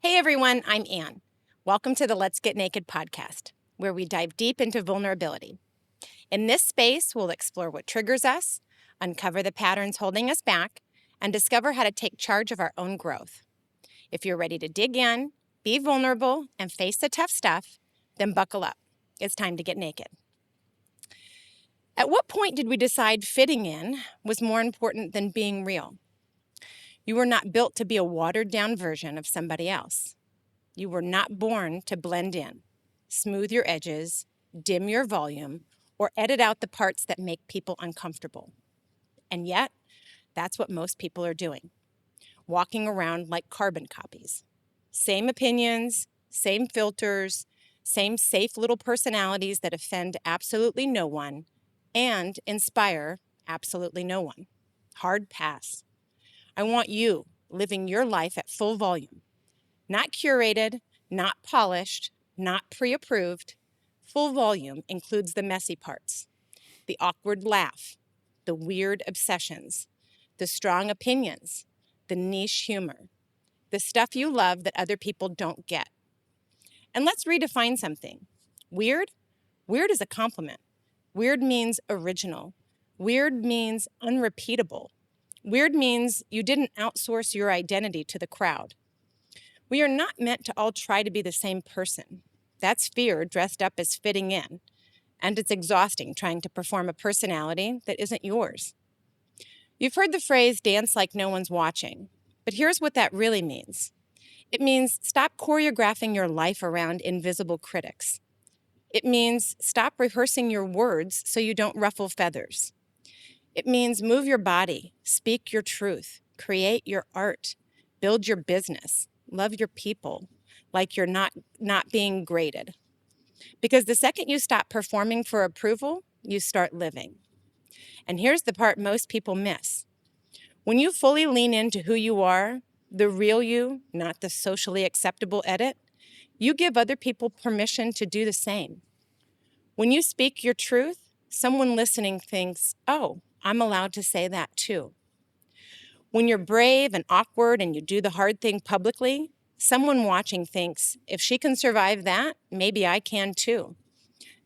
Hey everyone, I'm Ann. Welcome to the Let's Get Naked podcast, where we dive deep into vulnerability. In this space, we'll explore what triggers us, uncover the patterns holding us back, and discover how to take charge of our own growth. If you're ready to dig in, be vulnerable, and face the tough stuff, then buckle up. It's time to get naked. At what point did we decide fitting in was more important than being real? You were not built to be a watered-down version of somebody else. You were not born to blend in, smooth your edges, dim your volume, or edit out the parts that make people uncomfortable. And yet, that's what most people are doing, walking around like carbon copies. Same opinions, same filters, same safe little personalities that offend absolutely no one and inspire absolutely no one. Hard pass. I want you living your life at full volume. Not curated, not polished, not pre-approved. Full volume includes the messy parts, the awkward laugh, the weird obsessions, the strong opinions, the niche humor, the stuff you love that other people don't get. And let's redefine something. Weird? Weird is a compliment. Weird means original. Weird means unrepeatable. Weird means you didn't outsource your identity to the crowd. We are not meant to all try to be the same person. That's fear dressed up as fitting in, and it's exhausting trying to perform a personality that isn't yours. You've heard the phrase, dance like no one's watching, but here's what that really means. It means stop choreographing your life around invisible critics. It means stop rehearsing your words so you don't ruffle feathers. It means move your body, speak your truth, create your art, build your business, love your people like you're not being graded. Because the second you stop performing for approval, you start living. And here's the part most people miss. When you fully lean into who you are, the real you, not the socially acceptable edit, you give other people permission to do the same. When you speak your truth, someone listening thinks, oh, I'm allowed to say that too. When you're brave and awkward and you do the hard thing publicly, someone watching thinks, if she can survive that, maybe I can too.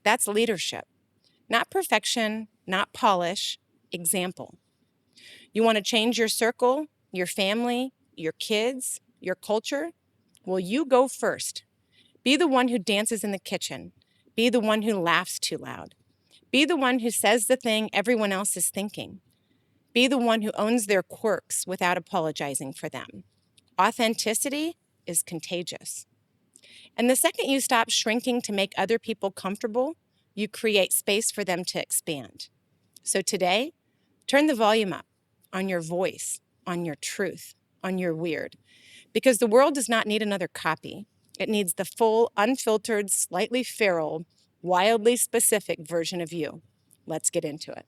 That's leadership. Not perfection, not polish, example. You want to change your circle, your family, your kids, your culture? Well, you go first. Be the one who dances in the kitchen. Be the one who laughs too loud. Be the one who says the thing everyone else is thinking. Be the one who owns their quirks without apologizing for them. Authenticity is contagious. And the second you stop shrinking to make other people comfortable, you create space for them to expand. So today, turn the volume up on your voice, on your truth, on your weird. Because the world does not need another copy. It needs the full, unfiltered, slightly feral, wildly specific version of you. Let's get into it.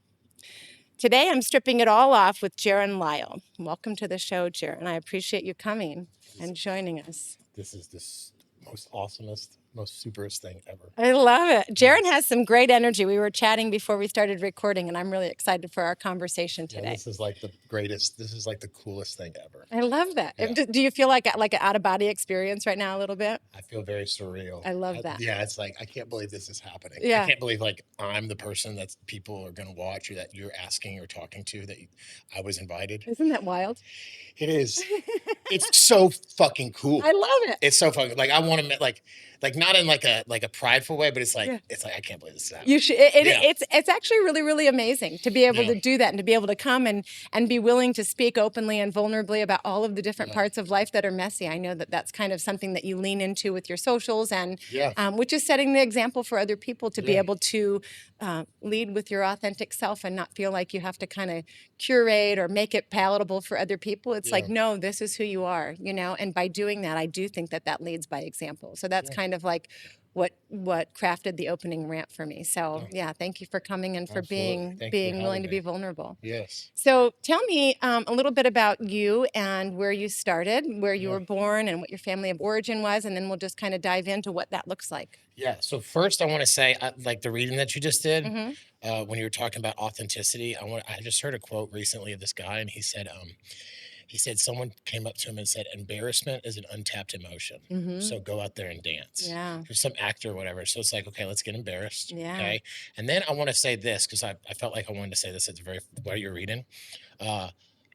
Today, I'm stripping it all off with Jaron Lyle. Welcome to the show, Jaron. I appreciate you coming and joining us. This is the most awesomest, most superest thing ever. I love it. Jaron has some great energy. We were chatting before we started recording, and I'm really excited for our conversation today. Yeah, this is like the greatest. This is like the coolest thing ever. I love that. Yeah. Do you feel like an out-of-body experience right now a little bit? I feel very surreal. I love that. Yeah, it's like, I can't believe this is happening. Yeah. I can't believe like I'm the person that people are going to watch or that you're asking or talking to, that I was invited. Isn't that wild? It is. It's so fucking cool. I love it. It's so fucking, like, I want to like not in like a prideful way, but it's like, it's like, I can't believe this is happening. You should. It's actually really, really amazing to be able to do that and to be able to come and be willing to speak openly and vulnerably about all of the different parts of life that are messy. I know that that's kind of something that you lean into with your socials, and which is setting the example for other people to be able to lead with your authentic self and not feel like you have to kind of curate or make it palatable for other people. It's like, no, this is who you are, you know. And by doing that, I do think that leads by example. So that's kind of like what crafted the opening rant for me. So thank you for coming and for being willing to be vulnerable. Yes. So tell me a little bit about you and where you started, where you were born, and what your family of origin was, and then we'll just kind of dive into what that looks like. Yeah. So first, I want to say, like the reading that you just did, when you were talking about authenticity, I just heard a quote recently of this guy, and he said, He said someone came up to him and said, "Embarrassment is an untapped emotion. So go out there and dance." Yeah. There's some actor or whatever. So it's like, okay, let's get embarrassed. Yeah. Okay. And then I want to say this because I felt like I wanted to say this at the very while you're reading. Uh,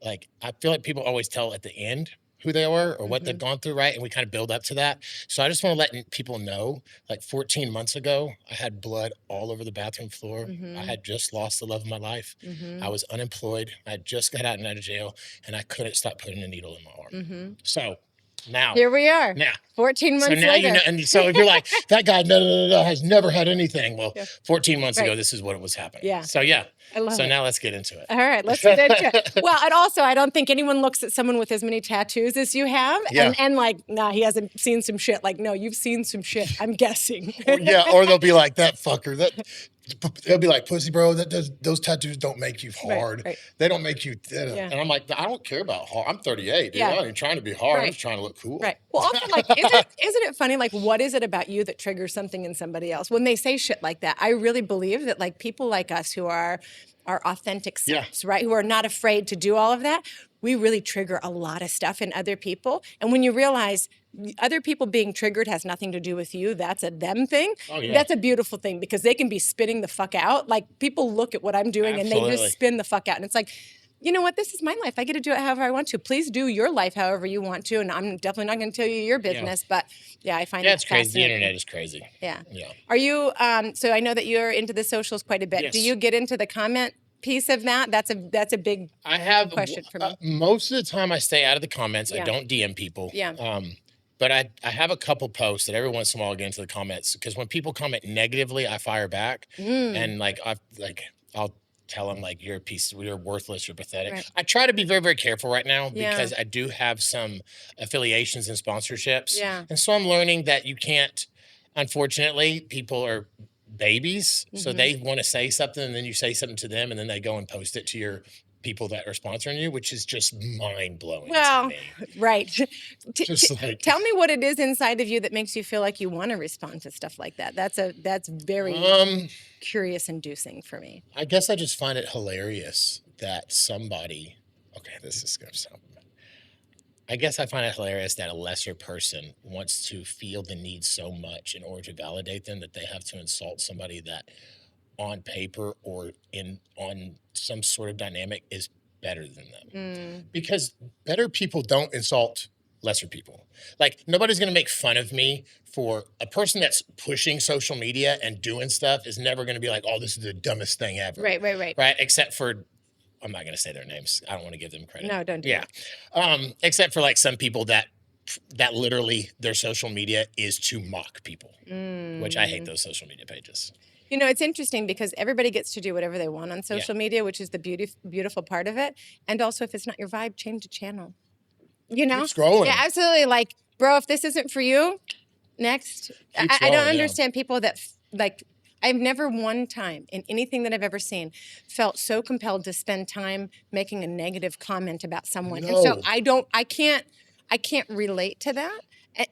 like I feel like people always tell at the end who they were or what they've gone through, right? And we kind of build up to that. So I just want to let people know, like 14 months ago, I had blood all over the bathroom floor. I had just lost the love of my life. I was unemployed. I had just got out of jail, and I couldn't stop putting a needle in my arm. So now Here we are. now 14 months so now later. you know, and so if you're like, that guy no, has never had anything. Well, Yeah. 14 months ago, Right. this is what was happening. Yeah. So yeah. I love So it. now let's get into it. All right, let's get into it. Well, and also, I don't think anyone looks at someone with as many tattoos as you have, Yeah. and like, nah, he hasn't seen some shit. Like, no, you've seen some shit. I'm guessing. Yeah, or they'll be like, that fucker. They'll be like, pussy, bro. Those tattoos don't make you hard. right. They don't make you. Yeah. And I'm like, I don't care about hard. I'm 38. Dude. Yeah. I ain't trying to be hard. I'm Right. just trying to look cool. Right. Well, also, like, isn't it funny? Like, what is it about you that triggers something in somebody else? When they say shit like that, I really believe that, like, people like us who are authentic selves, right? Who are not afraid to do all of that, we really trigger a lot of stuff in other people. And when you realize other people being triggered has nothing to do with you, that's a them thing. Oh, yeah. That's a beautiful thing because they can be spinning the fuck out. Like, people look at what I'm doing and they just spin the fuck out. And it's like, you know what? This is my life. I get to do it however I want to. Please do your life however you want to. And I'm definitely not going to tell you your business. But yeah, I find it's crazy. The internet is crazy. Yeah. Yeah. Are you? So I know that you're into the socials quite a bit. Yes. Do you get into the comment piece of that? That's a big question for me. Most of the time I stay out of the comments. Yeah. I don't DM people. Yeah. But I have a couple posts that every once in a while I get into the comments because when people comment negatively, I fire back. And I'll tell them like, you're a piece, you're worthless, you're pathetic. Right. I try to be very, very careful right now Yeah. because I do have some affiliations and sponsorships. Yeah. And so I'm learning that you can't, unfortunately, people are babies. So they want to say something and then you say something to them and then they go and post it to your people that are sponsoring you, which is just mind blowing. Well, to me. right. Just like, Tell me what it is inside of you that makes you feel like you want to respond to stuff like that. That's very curious inducing for me. I guess I just find it hilarious that somebody, okay, this is going to sound, I guess I find it hilarious that a lesser person wants to feel the need so much in order to validate them that they have to insult somebody that on paper or on some sort of dynamic is better than them. Because better people don't insult lesser people. Like, nobody's going to make fun of me for a person that's pushing social media and doing stuff is never going to be like, oh, this is the dumbest thing ever. Right. Right. Except for, I'm not going to say their names. I don't want to give them credit. No, don't do that. Except for like some people that literally their social media is to mock people, which I hate those social media pages. You know, it's interesting because everybody gets to do whatever they want on social media, which is the beautiful part of it. And also, if it's not your vibe, change the channel. You know? Keep scrolling. Yeah, absolutely. Like, bro, if this isn't for you, next. I don't understand people that, like, I've never one time in anything that I've ever seen felt so compelled to spend time making a negative comment about someone. And so I can't relate to that.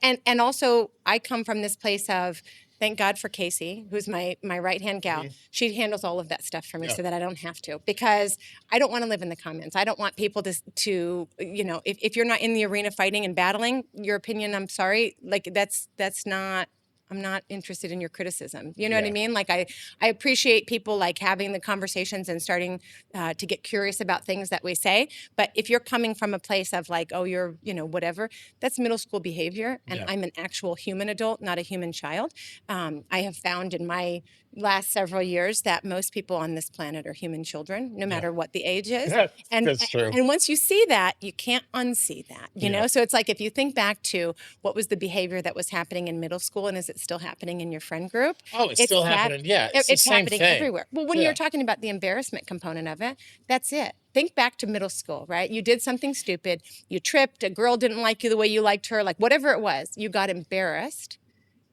And also, I come from this place of, thank God for Casey, who's my right-hand gal. She handles all of that stuff for me so that I don't have to, because I don't want to live in the comments. I don't want people to you know, if you're not in the arena fighting and battling, your opinion, I'm sorry, like that's not, I'm not interested in your criticism. You know what I mean? Like I appreciate people like having the conversations and starting to get curious about things that we say. But if you're coming from a place of like, oh, you're, you know, whatever, that's middle school behavior. And I'm an actual human adult, not a human child. I have found in my last several years that most people on this planet are human children, no matter what the age is. That's true. And once you see that, you can't unsee that, you know? So it's like, if you think back to what was the behavior that was happening in middle school, and is it still happening in your friend group? Oh, it's still happening. Yeah, it's the same happening thing. everywhere. Well, when you're talking about the embarrassment component of it, that's it. Think back to middle school, right? You did something stupid. You tripped. A girl didn't like you the way you liked her. Like, whatever it was, you got embarrassed.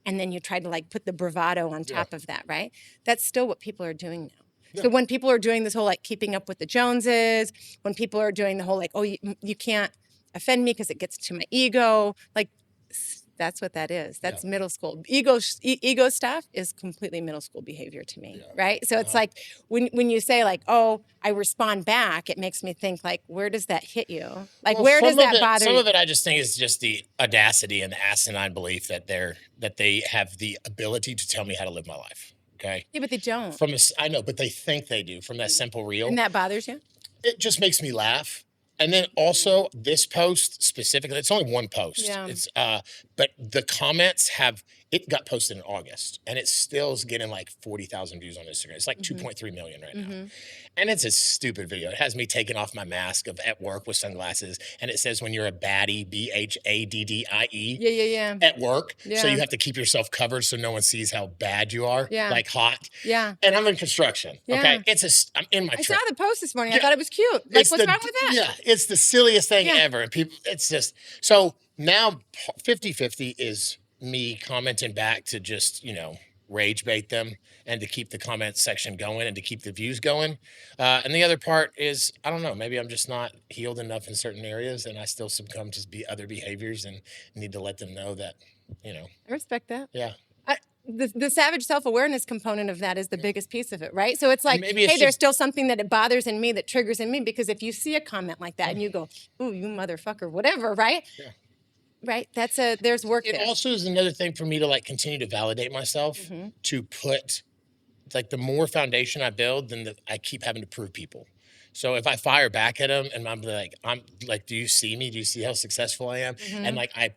And then you tried to like put the bravado on top of that, right? That's still what people are doing now. Yeah. So when people are doing this whole like keeping up with the Joneses, when people are doing the whole like, oh, you can't offend me because it gets to my ego, like That's what that is. Yeah. That's middle school. Ego stuff is completely middle school behavior to me, Yeah. right? So it's like when you say like, "Oh, I respond back," it makes me think like, where does that hit you? Like, Well, where does that bother some you? of it I just think is just the audacity and the asinine belief that they have the ability to tell me how to live my life. Okay. Yeah, but they don't. I know, but they think they do from that simple reel. And that bothers you? It just makes me laugh. And then also this post specifically, it's only one post. Yeah. It's but the comments it got posted in August and it still is getting like 40,000 views on Instagram. It's like 2.3 million right now. And it's a stupid video. It has me taking off my mask at work with sunglasses. And it says when you're a baddie, BHADDIE. Yeah. At work. So Yeah. you have to keep yourself covered so no one sees how bad you are. Yeah. Like hot. Yeah. And I'm in construction. Yeah. Okay. I'm in my I truck. saw the post this morning. I Yeah. thought it was cute. Like, It's what's wrong with that? Yeah, it's the silliest thing Yeah. ever. And people, it's just so now 50-50 is me commenting back to just, rage bait them and to keep the comment section going and to keep the views going. And the other part is, I don't know, maybe I'm just not healed enough in certain areas and I still succumb to other behaviors and need to let them know that, I respect that. yeah. The savage self-awareness component of that is the biggest piece of it, right? So it's like, maybe it's hey, there's just- still something that it bothers in me, that triggers in me, because if you see a comment like that and you go, ooh, you motherfucker, whatever, right? Yeah. Right? There's work It there. also is another thing for me to like continue to validate myself, to put like the more foundation I build, then I keep having to prove people. So if I fire back at them and I'm like, do you see me? Do you see how successful I am? And like I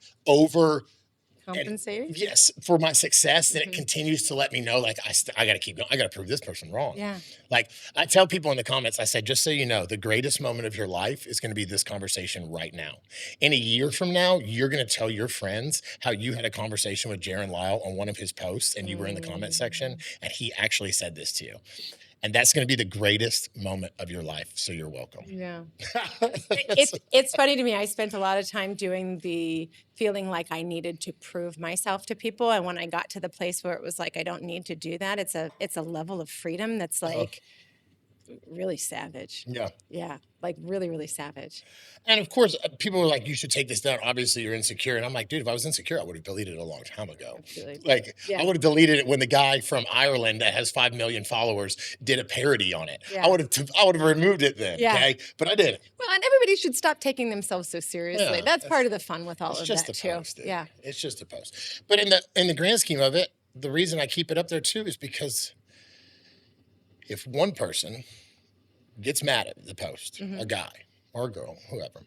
Compensate? yes, for my success, then it continues to let me know, like, I got to keep going. I got to prove this person wrong. Yeah. Like, I tell people in the comments, I said, just so you know, the greatest moment of your life is going to be this conversation right now. In a year from now, you're going to tell your friends how you had a conversation with Jaron Lyle on one of his posts and you were in the comment section and he actually said this to you. And that's going to be the greatest moment of your life. So you're welcome. Yeah. It's funny to me. I spent a lot of time doing the feeling like I needed to prove myself to people. And when I got to the place where it was like, I don't need to do that, it's a level of freedom that's like really savage. Yeah. Yeah. Like really, really savage. And of course, people were like, you should take this down. Obviously, you're insecure. And I'm like, dude, if I was insecure, I would have deleted it a long time ago. Absolutely. Like, Yeah. I would have deleted it when the guy from Ireland that has 5 million followers did a parody on it. Yeah. I would have removed it then. Yeah. Okay. But I didn't. Well, and everybody should stop taking themselves so seriously. Yeah, that's part of the fun with all It's of just that a too. post, dude. Yeah. It's just a post. But in the grand scheme of it, the reason I keep it up there too is because if one person gets mad at the post, a guy or a girl, whoever,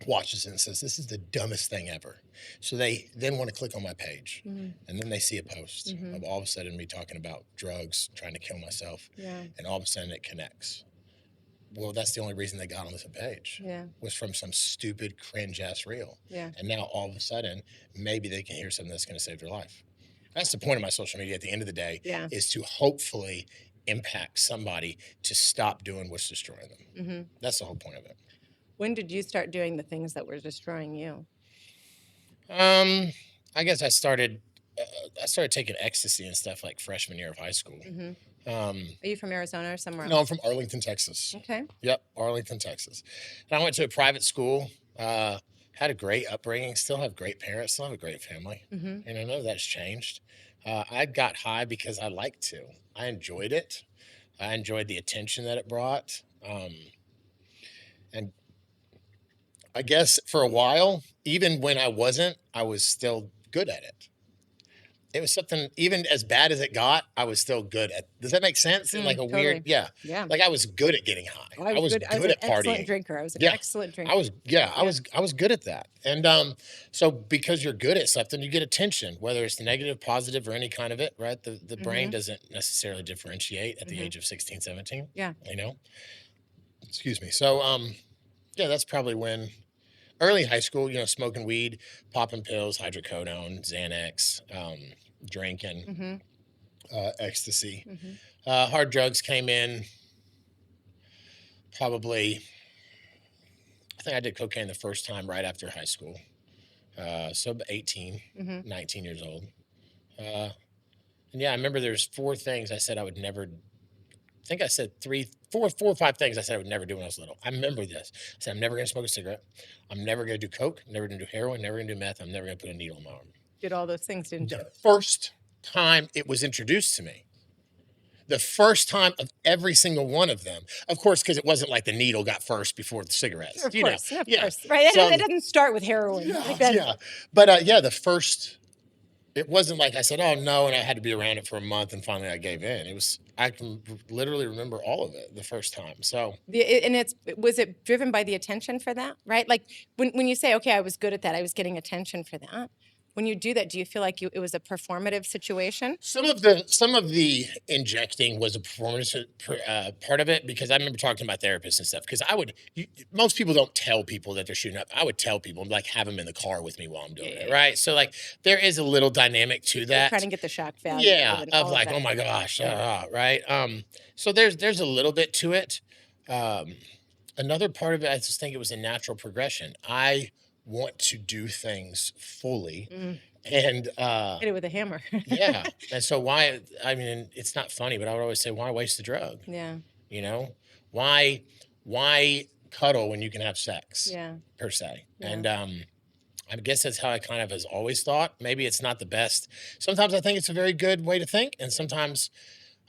watches it and says, this is the dumbest thing ever. So they then want to click on my page and then they see a post of all of a sudden me talking about drugs, trying to kill myself. Yeah. And all of a sudden it connects. Well, that's the only reason they got on this page. Yeah. Was from some stupid cringe ass reel. Yeah. And now all of a sudden, maybe they can hear something that's going to save their life. That's the point of my social media at the end of the day, is to hopefully impact somebody to stop doing what's destroying them. That's the whole point of it. When did you start doing the things that were destroying you? I guess I started taking ecstasy and stuff like freshman year of high school. Are you from Arizona or somewhere No, I'm else? from Arlington, Texas. Okay. Yep, Arlington, Texas. And I went to a private school, had a great upbringing, still have great parents, still have a great family. And I know that's changed. I got high because I liked to. I enjoyed it. I enjoyed the attention that it brought. And I guess for a while, even when I wasn't, I was still good at it. It was something, even as bad as it got, I was still good at. Does that make sense? In like a totally. weird, yeah. Like I was good at getting high. I was good I was an at partying. excellent drinker. I was an excellent drinker. I was good at that. And so because you're good at something, you get attention, whether it's negative, positive, or any kind of it, right? The brain doesn't necessarily differentiate at the age of 16, 17. Yeah. Excuse me. So yeah, that's probably when early high school, smoking weed, popping pills, hydrocodone, Xanax, drinking, ecstasy. Hard drugs came in probably, I think I did cocaine the first time right after high school. So 18, 19 years old. And yeah, I remember there's 4 things I said I would never think I said four or five things I said I would never do when I was little. I remember this. I said, I'm never going to smoke a cigarette. I'm never going to do coke. Never going to do heroin. Never going to do meth. I'm never going to put a needle in my arm. Did all those things, didn't you? The first time it was introduced to me, the first time of every single one of them, of course, because it wasn't like the needle got first before the cigarettes. Sure, of You know, course, of yeah. course. Right, So it doesn't start with heroin. yeah, Like that. yeah. But yeah, the first. It wasn't like I said, "Oh no," and I had to be around it for a month, and finally I gave in. It was I can literally remember all of it the first time. So And was it driven by the attention for that, right? Like when you say, okay, I was good at that, I was getting attention for that. When you do that, do you feel like it was a performative situation? some of the injecting was a performance part of it because I remember talking to my therapist and stuff. Because most people don't tell people that they're shooting up. I would tell people like have them in the car with me while I'm doing it, right? So like there is a little dynamic to Trying that. to get the shock value. Yeah, And of all like, that. oh my gosh, right? So there's a little bit to it. Um, Another part of it, I just think it was a natural progression. I want to do things fully, Mm, and hit it with a hammer. yeah, and so why? I mean, it's not funny, but I would always say, why waste the drug? Yeah, You know, why why cuddle when you can have sex yeah, per se? yeah. And I guess that's how I kind of has always thought. Maybe it's not the best. Sometimes I think it's a very good way to think, and sometimes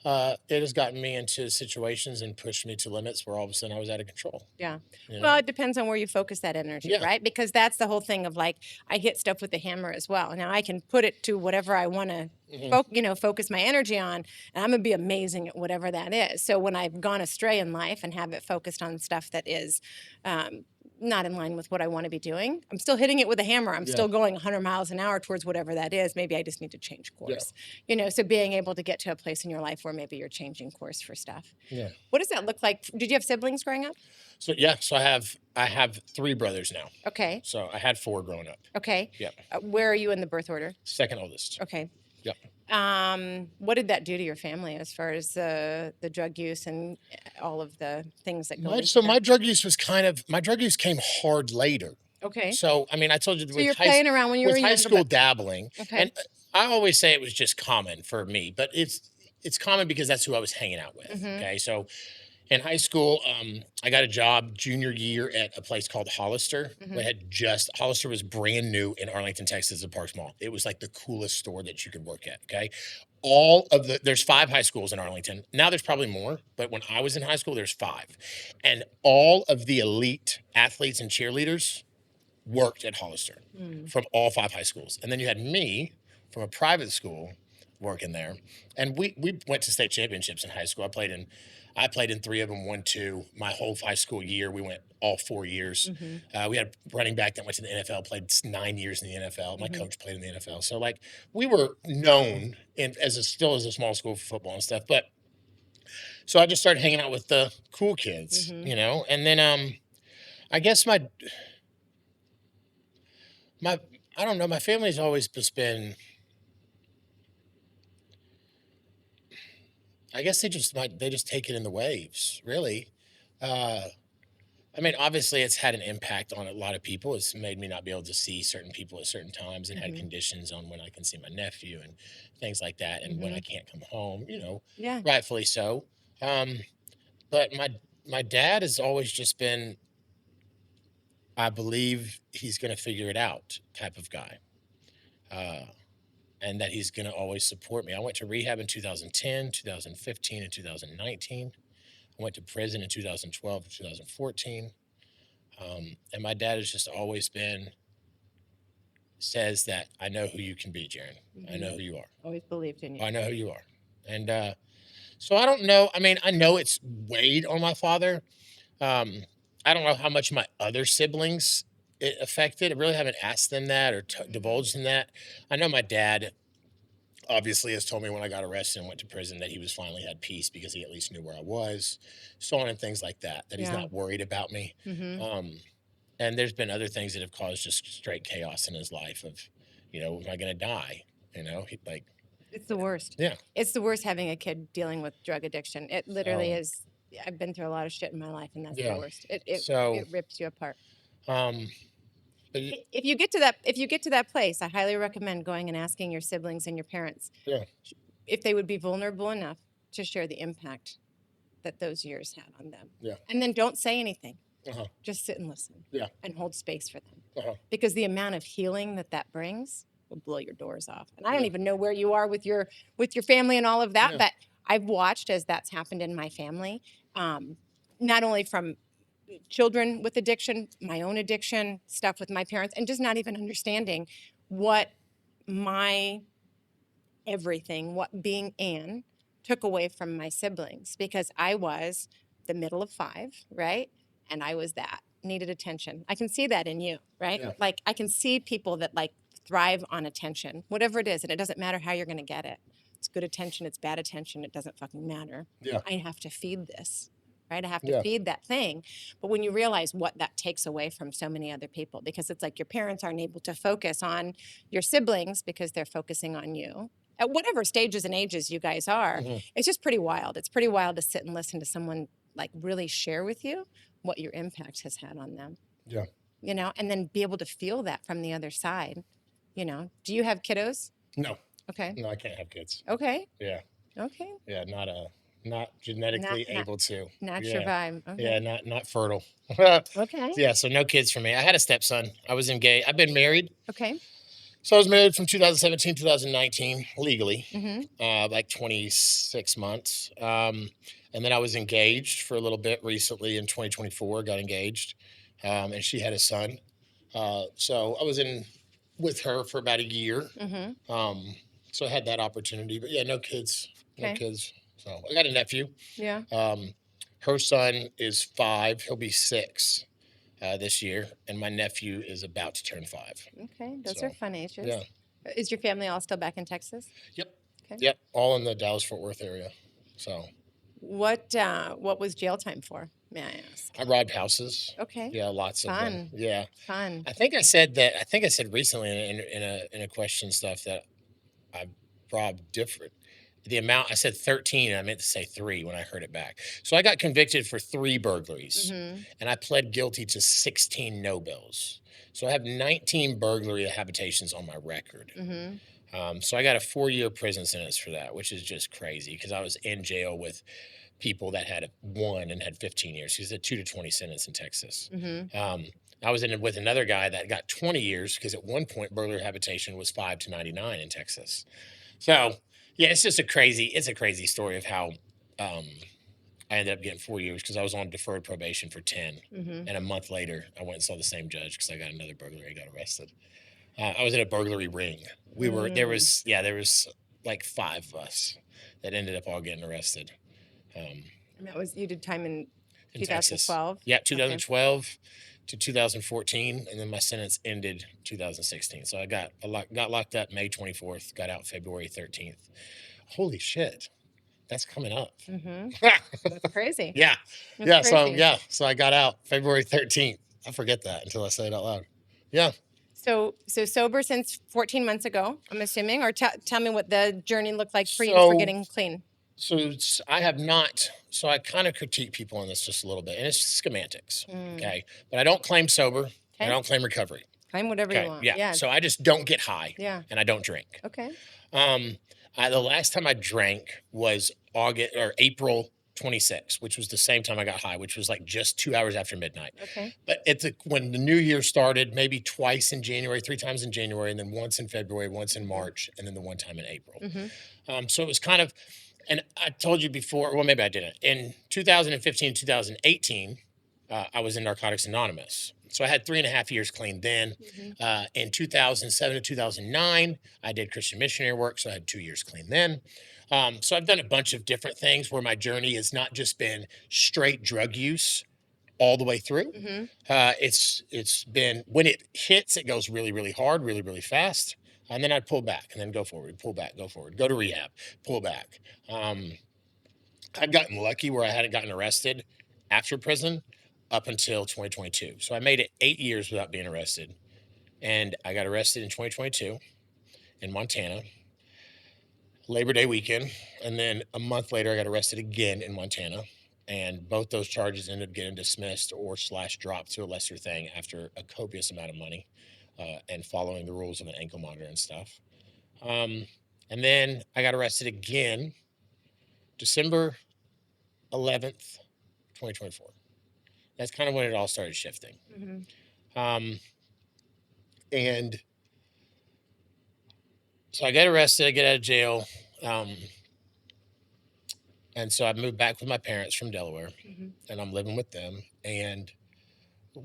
it has gotten me into situations and pushed me to limits where all of a sudden I was out of control. Yeah. You Well, know? it depends on where you focus that energy, Yeah. right? Because that's the whole thing of like I hit stuff with the hammer as well. Now I can put it to whatever I want to focus my energy on, and I'm gonna be amazing at whatever that is. So when I've gone astray in life and have it focused on stuff that is not in line with what I want to be doing, I'm still hitting it with a hammer. I'm Yeah. still going 100 miles an hour towards whatever that is. Maybe I just need to change course. So being able to get to a place in your life where maybe you're changing course for stuff. Yeah. What does that look like? Did you have siblings growing up? So yeah, so I have 3 brothers now. Okay. So I had 4 growing up. Okay. Yeah. Where are you in the birth order? Second oldest. Okay. Yep. What did that do to your family as far as the drug use and all of the things that go into So that? my drug use came hard later. Okay. So I mean, I told you So you're playing around when you were with high younger, school but dabbling, okay. and I always say it was just common for me, but it's common because that's who I was hanging out with. Okay, so in high school, I got a job junior year at a place called Hollister. Hollister was brand new in Arlington, Texas, at Parks Mall. It was like the coolest store that you could work at. Okay, there's 5 high schools in Arlington. Now there's probably more, but when I was in high school, there's 5, and all of the elite athletes and cheerleaders worked at Hollister from all 5 high schools, and then you had me from a private school working there, and we went to state championships in high school. I played in 3 of them, won 2. My whole high school year, we went all 4 years. We had a running back that went to the NFL, played 9 years in the NFL. My coach played in the NFL, so like we were known as a small school for football and stuff. But so I just started hanging out with the cool kids, and then I guess my I don't know, my family's always just been. I guess they just take it in the waves, really. Uh, I mean, obviously, it's had an impact on a lot of people. It's made me not be able to see certain people at certain times, and had conditions on when I can see my nephew and things like that, and when I can't come home. Yeah. Rightfully so. But my dad has always just been, I believe he's going to figure it out type of guy. And that he's going to always support me. I went to rehab in 2010, 2015, and 2019. I went to prison in 2012 and 2014. And my dad has just always says that I know who you can be, Jaron. I know who you are. Always believed in you. I know who you are. And so I don't know. I mean, I know it's weighed on my father. I don't know how much my other siblings it affected. I really haven't asked them that or divulged in that. I know my dad obviously has told me when I got arrested and went to prison that he was finally had peace because he at least knew where I was, so on and things like that, that he's not worried about me. And there's been other things that have caused just straight chaos in his life of, am I going to die? It's the worst. Yeah. It's the worst having a kid dealing with drug addiction. It literally is. I've been through a lot of shit in my life, and that's the worst. It rips you apart. If you get to that place, I highly recommend going and asking your siblings and your parents if they would be vulnerable enough to share the impact that those years had on them. Yeah. And then don't say anything. Uh-huh. Just sit and listen. Yeah. And hold space for them. Uh-huh. Because the amount of healing that brings will blow your doors off. And I don't Yeah. even know where you are with your family and all of that, Yeah. but I've watched as that's happened in my family, not only from children with addiction, my own addiction, stuff with my parents, and just not even understanding what my everything, what being Anne took away from my siblings, because I was the middle of 5, right? And I was that needed attention. I can see that in you, right? Yeah. Like I can see people that like thrive on attention, whatever it is, and it doesn't matter how you're going to get it. It's good attention, it's bad attention, it doesn't fucking matter. Yeah. I have to feed this, right? I have to Yeah. feed that thing. But when you realize what that takes away from so many other people, because it's like your parents aren't able to focus on your siblings because they're focusing on you at whatever stages and ages you guys are. Mhm. It's just pretty wild. It's pretty wild to sit and listen to someone like really share with you what your impact has had on them. Yeah. You know, and then be able to feel that from the other side. You know, do you have kiddos? No. Okay. No, I can't have kids. Okay. Yeah. Okay. Yeah. Not genetically Not- able to. Not Yeah. your vibe. Okay. Yeah. Not fertile. Okay. Yeah. So no kids for me. I had a stepson. I was engaged. I've been married. Okay. So I was married from 2017, 2019, legally, Mm-hmm. like 26 months. And then I was engaged for a little bit recently in 2024, got engaged. And she had a son. So I was in with her for about a year. Mm-hmm. So I had that opportunity, but yeah, no kids, no Okay. kids. So I got a nephew. Yeah. Her son is 5. He'll be 6 this year. And my nephew is about to turn 5. Okay. Those So, are fun ages. Yeah. Is your family all still back in Texas? Yep. Okay. Yep. All in the Dallas-Fort Worth area. So What was jail time for? May I ask? I robbed houses. Okay. Yeah, lots of them. Fun. Yeah. Fun. I think I said recently in a question stuff that I robbed different. The amount I said 13, and I meant to say 3 when I heard it back. So I got convicted for 3 burglaries, Mm-hmm. and I pled guilty to 16 no bills. So I have 19 burglary habitations on my record. Mm-hmm. So I got a 4-year prison sentence for that, which is just crazy because I was in jail with people that had 1 and had 15 years. He's a 2 to 20 sentence in Texas. Mm-hmm. I was in with another guy that got 20 years because at one point burglary habitation was 5 to 99 in Texas. So yeah, it's a crazy story of how I ended up getting 4 years because I was on deferred probation for 10, Mm-hmm. and a month later I went and saw the same judge because I got another burglary. I got arrested. I was in a burglary ring. There was like 5 of us that ended up all getting arrested. And that was, you did time in Texas. 2012? Yeah, 2012 to 2014, and then my sentence ended 2016. So I got locked up May 24th, got out February 13th. Holy shit, that's coming up. Mm-hmm. That's crazy. Yeah, That's crazy. So I got out February 13th. I forget that until I say it out loud. Yeah. So sober since 14 months ago, I'm assuming, or tell me what the journey looked like for you for getting clean. So I have not. So I kind of critique people on this just a little bit, and it's semantics. Okay, but I don't claim sober. I don't claim recovery. Claim whatever you want. Yeah. So I just don't get high. Yeah. And I don't drink. Okay. The last time I drank was April 26th, which was the same time I got high, which was like just 2 hours after midnight. Okay. But when the new year started, maybe twice in January, 3 times in January, and then once in February, once in March, and then the one time in April. Mm-hmm. So it was kind of, and I told you before, well, maybe I didn't. In 2015, 2018, I was in Narcotics Anonymous. So I had 3.5 years clean then. Mm-hmm. In 2007 to 2009, I did Christian missionary work. So I had 2 years clean then. So I've done a bunch of different things where my journey has not just been straight drug use all the way through. Mm-hmm. It's been, when it hits, it goes really, really hard, really, really fast. And then I'd pull back and then go forward, pull back, go forward, go to rehab, pull back. I'd gotten lucky where I hadn't gotten arrested after prison up until 2022. So I made it 8 years without being arrested. And I got arrested in 2022 in Montana, Labor Day weekend. And then a month later, I got arrested again in Montana. And both those charges ended up getting dismissed or / dropped to a lesser thing after a copious amount of money and following the rules of an ankle monitor and stuff. And then I got arrested again December 11th, 2024. That's kind of when it all started shifting. Um, and so I get arrested, I get out of jail. And so I moved back with my parents from Delaware, and I'm living with them. And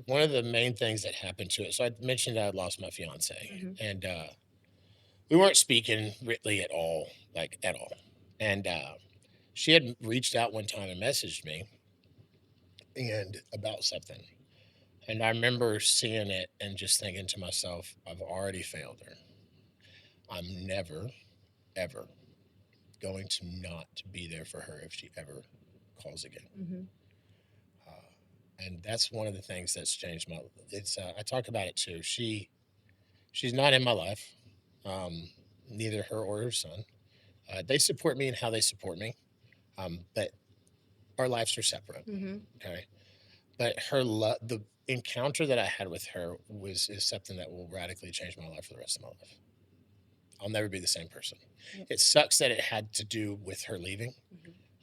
one of the main things that happened to it, so I mentioned that I lost my fiance, and we weren't speaking really at all, like at all. And she had reached out one time and messaged me and about something. And I remember seeing it and just thinking to myself, I've already failed her. I'm never, ever going to not be there for her if she ever calls again. And that's one of the things that's changed my. It's I talk about it too. She's not in my life. Neither her or her son. They support me in how they support me, but our lives are separate. Okay, but the encounter that I had with her is something that will radically change my life for the rest of my life. I'll never be the same person. It sucks that it had to do with her leaving,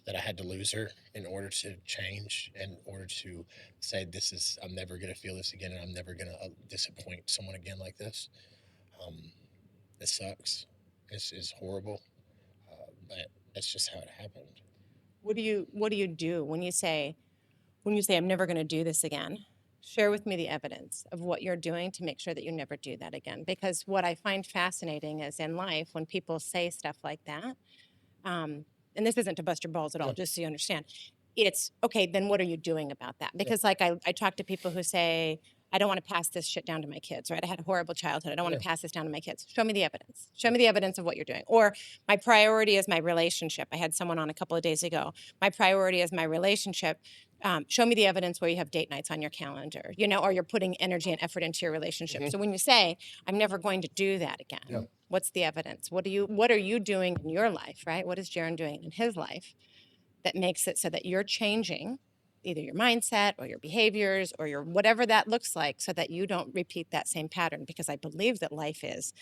that I had to lose her in order to change, in order to say, I'm never going to feel this again, and I'm never going to disappoint someone again like this. It sucks. It's horrible, but that's just how it happened. What do you do when you say I'm never going to do this again? Share with me the evidence of what you're doing to make sure that you never do that again. Because what I find fascinating is in life when people say stuff like that, and this isn't to bust your balls at all, just so you understand. It's okay, then what are you doing about that? Because like I talk to people who say, I don't want to pass this shit down to my kids, right? I had a horrible childhood. I don't want to pass this down to my kids. Show me the evidence. Show me the evidence of what you're doing. Or my priority is my relationship. I had someone on a couple of days ago. My priority is my relationship. Show me the evidence where you have date nights on your calendar, or you're putting energy and effort into your relationship. So when you say, I'm never going to do that again, what's the evidence? What are you doing in your life, right? What is Jaron doing in his life that makes it so that you're changing either your mindset or your behaviors or your whatever that looks like so that you don't repeat that same pattern? Because I believe that life is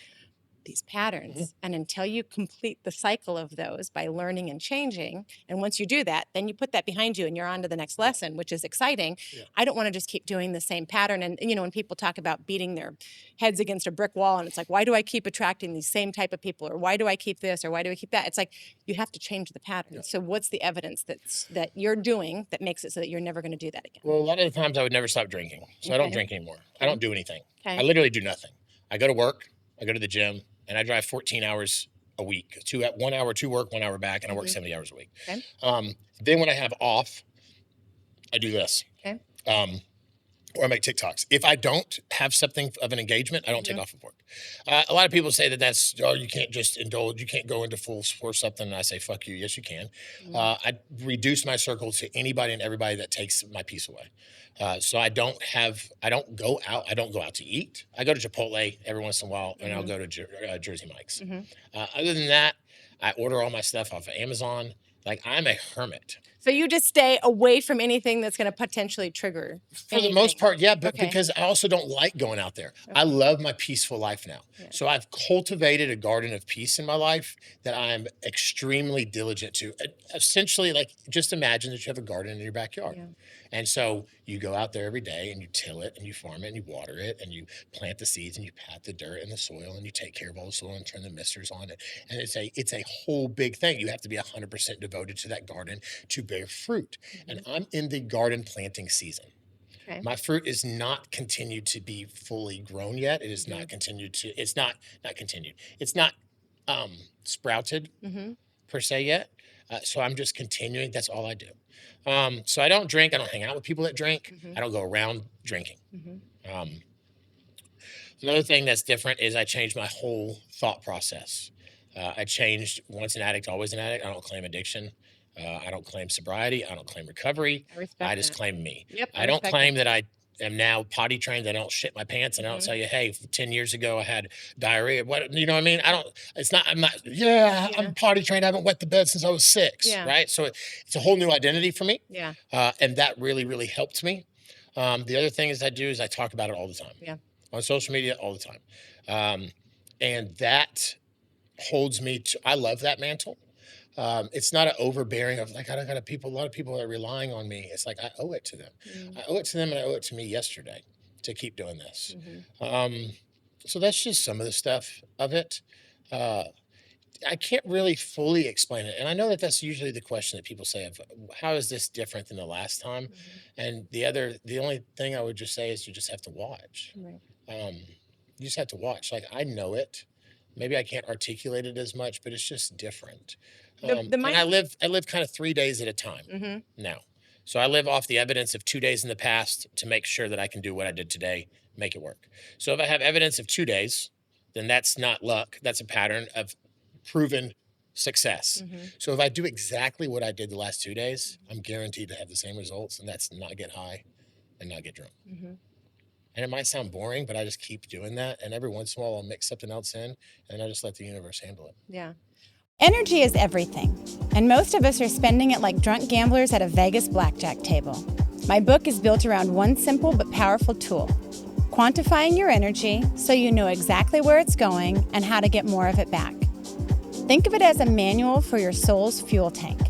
these patterns. And until you complete the cycle of those by learning and changing, and once you do that, then you put that behind you and you're on to the next lesson, which is exciting. I don't want to just keep doing the same pattern. And when people talk about beating their heads against a brick wall and it's like, why do I keep attracting these same type of people? Or why do I keep this? Or why do I keep that? It's like, you have to change the pattern. So what's the evidence that you're doing that makes it so that you're never going to do that again? Well, a lot of the times I would never stop drinking. So I don't drink anymore. I don't do anything. Okay. I literally do nothing. I go to work, I go to the gym, and I drive 14 hours a week. 1 hour to work, 1 hour back, and I work 70 hours a week. Okay. Then when I have off, I do this. Okay. Or I make TikToks. If I don't have something of an engagement, I don't take off of work. A lot of people say that you can't just indulge, you can't go into full for something. And I say, fuck you. Yes, you can. I reduce my circle to anybody and everybody that takes my peace away. So I don't go out. I don't go out to eat. I go to Chipotle every once in a while, and I'll go to Jersey Mike's. Other than that, I order all my stuff off of Amazon. Like, I'm a hermit. So you just stay away from anything that's going to potentially trigger For the most part, yeah, but because I also don't like going out there. I love my peaceful life now. So I've cultivated a garden of peace in my life that I'm extremely diligent to. Essentially, like, just imagine that you have a garden in your backyard. And so you go out there every day and you till it and you farm it and you water it and you plant the seeds and you pat the dirt and the soil and you take care of all the soil and turn the misters on it. And it's a whole big thing. You have to be 100% devoted to that garden to bear fruit. And I'm in the garden planting season. Okay. My fruit is not continued to be fully grown yet. It is not continued to, it's not continued. It's not sprouted per se yet. So I'm just continuing. That's all I do. So I don't drink. I don't hang out with people that drink. I don't go around drinking. Another thing that's different is I changed my whole thought process. I changed once an addict, always an addict. I don't claim addiction. I don't claim sobriety. I don't claim recovery. I just claim me. Yep, I don't claim that I am now potty trained. I don't shit my pants and I don't tell you, hey, 10 years ago I had diarrhea. What, you know what I mean? I'm potty trained. I haven't wet the bed since I was 6. Right. So it's a whole new identity for me. And that really, really helped me. The other thing I do is I talk about it all the time. On social media all the time. And that holds me to, I love that mantle. It's not an overbearing of like, I got a lot of people are relying on me. It's like, I owe it to them. Mm. I owe it to them and I owe it to me yesterday to keep doing this. Mhm. Um, so that's just some of the stuff of it. Uh, I can't really fully explain it. And I know that that's usually the question that people say of how is this different than the last time? Mhm. And the only thing I would just say is you just have to watch. Right. Um, you just have to watch. Like I know it. Maybe I can't articulate it as much, but it's just different. The And mind. I live kind of 3 days at a time Mhm. now. So I live off the evidence of 2 days in the past to make sure that I can do what I did today, make it work. So if I have evidence of 2 days, then that's not luck. That's a pattern of proven success. Mhm. So if I do exactly what I did the last 2 days, I'm guaranteed to have the same results, and that's not get high and not get drunk. Mhm. And it might sound boring, but I just keep doing that. And every once in a while, I'll mix something else in, and I just let the universe handle it. Yeah. Energy is everything, and most of us are spending it like drunk gamblers at a Vegas blackjack table. My book is built around one simple but powerful tool: quantifying your energy so you know exactly where it's going and how to get more of it back. Think of it as a manual for your soul's fuel tank.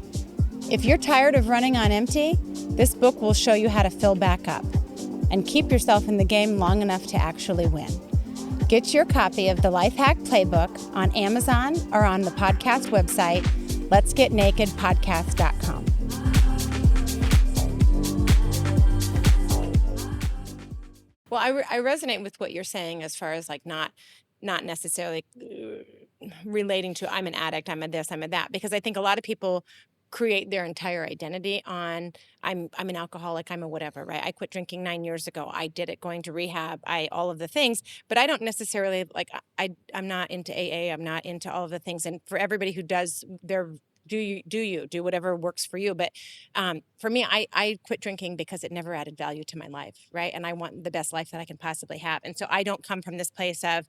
If you're tired of running on empty, this book will show you how to fill back up and keep yourself in the game long enough to actually win. Get your copy of the Life Hack Playbook on Amazon or on the podcast website, letsgetnakedpodcast.com. Well, I resonate with what you're saying as far as like not necessarily relating to I'm an addict, I'm a this, I'm a that, because I think a lot of people create their entire identity on I'm an alcoholic, I'm a whatever, right? I quit drinking 9 years ago. I did it going to rehab, I all of the things, but I don't necessarily like I'm not into AA, I'm not into all of the things. And for everybody who does their do whatever works for you. But for me, I quit drinking because it never added value to my life, right? And I want the best life that I can possibly have. And so I don't come from this place of,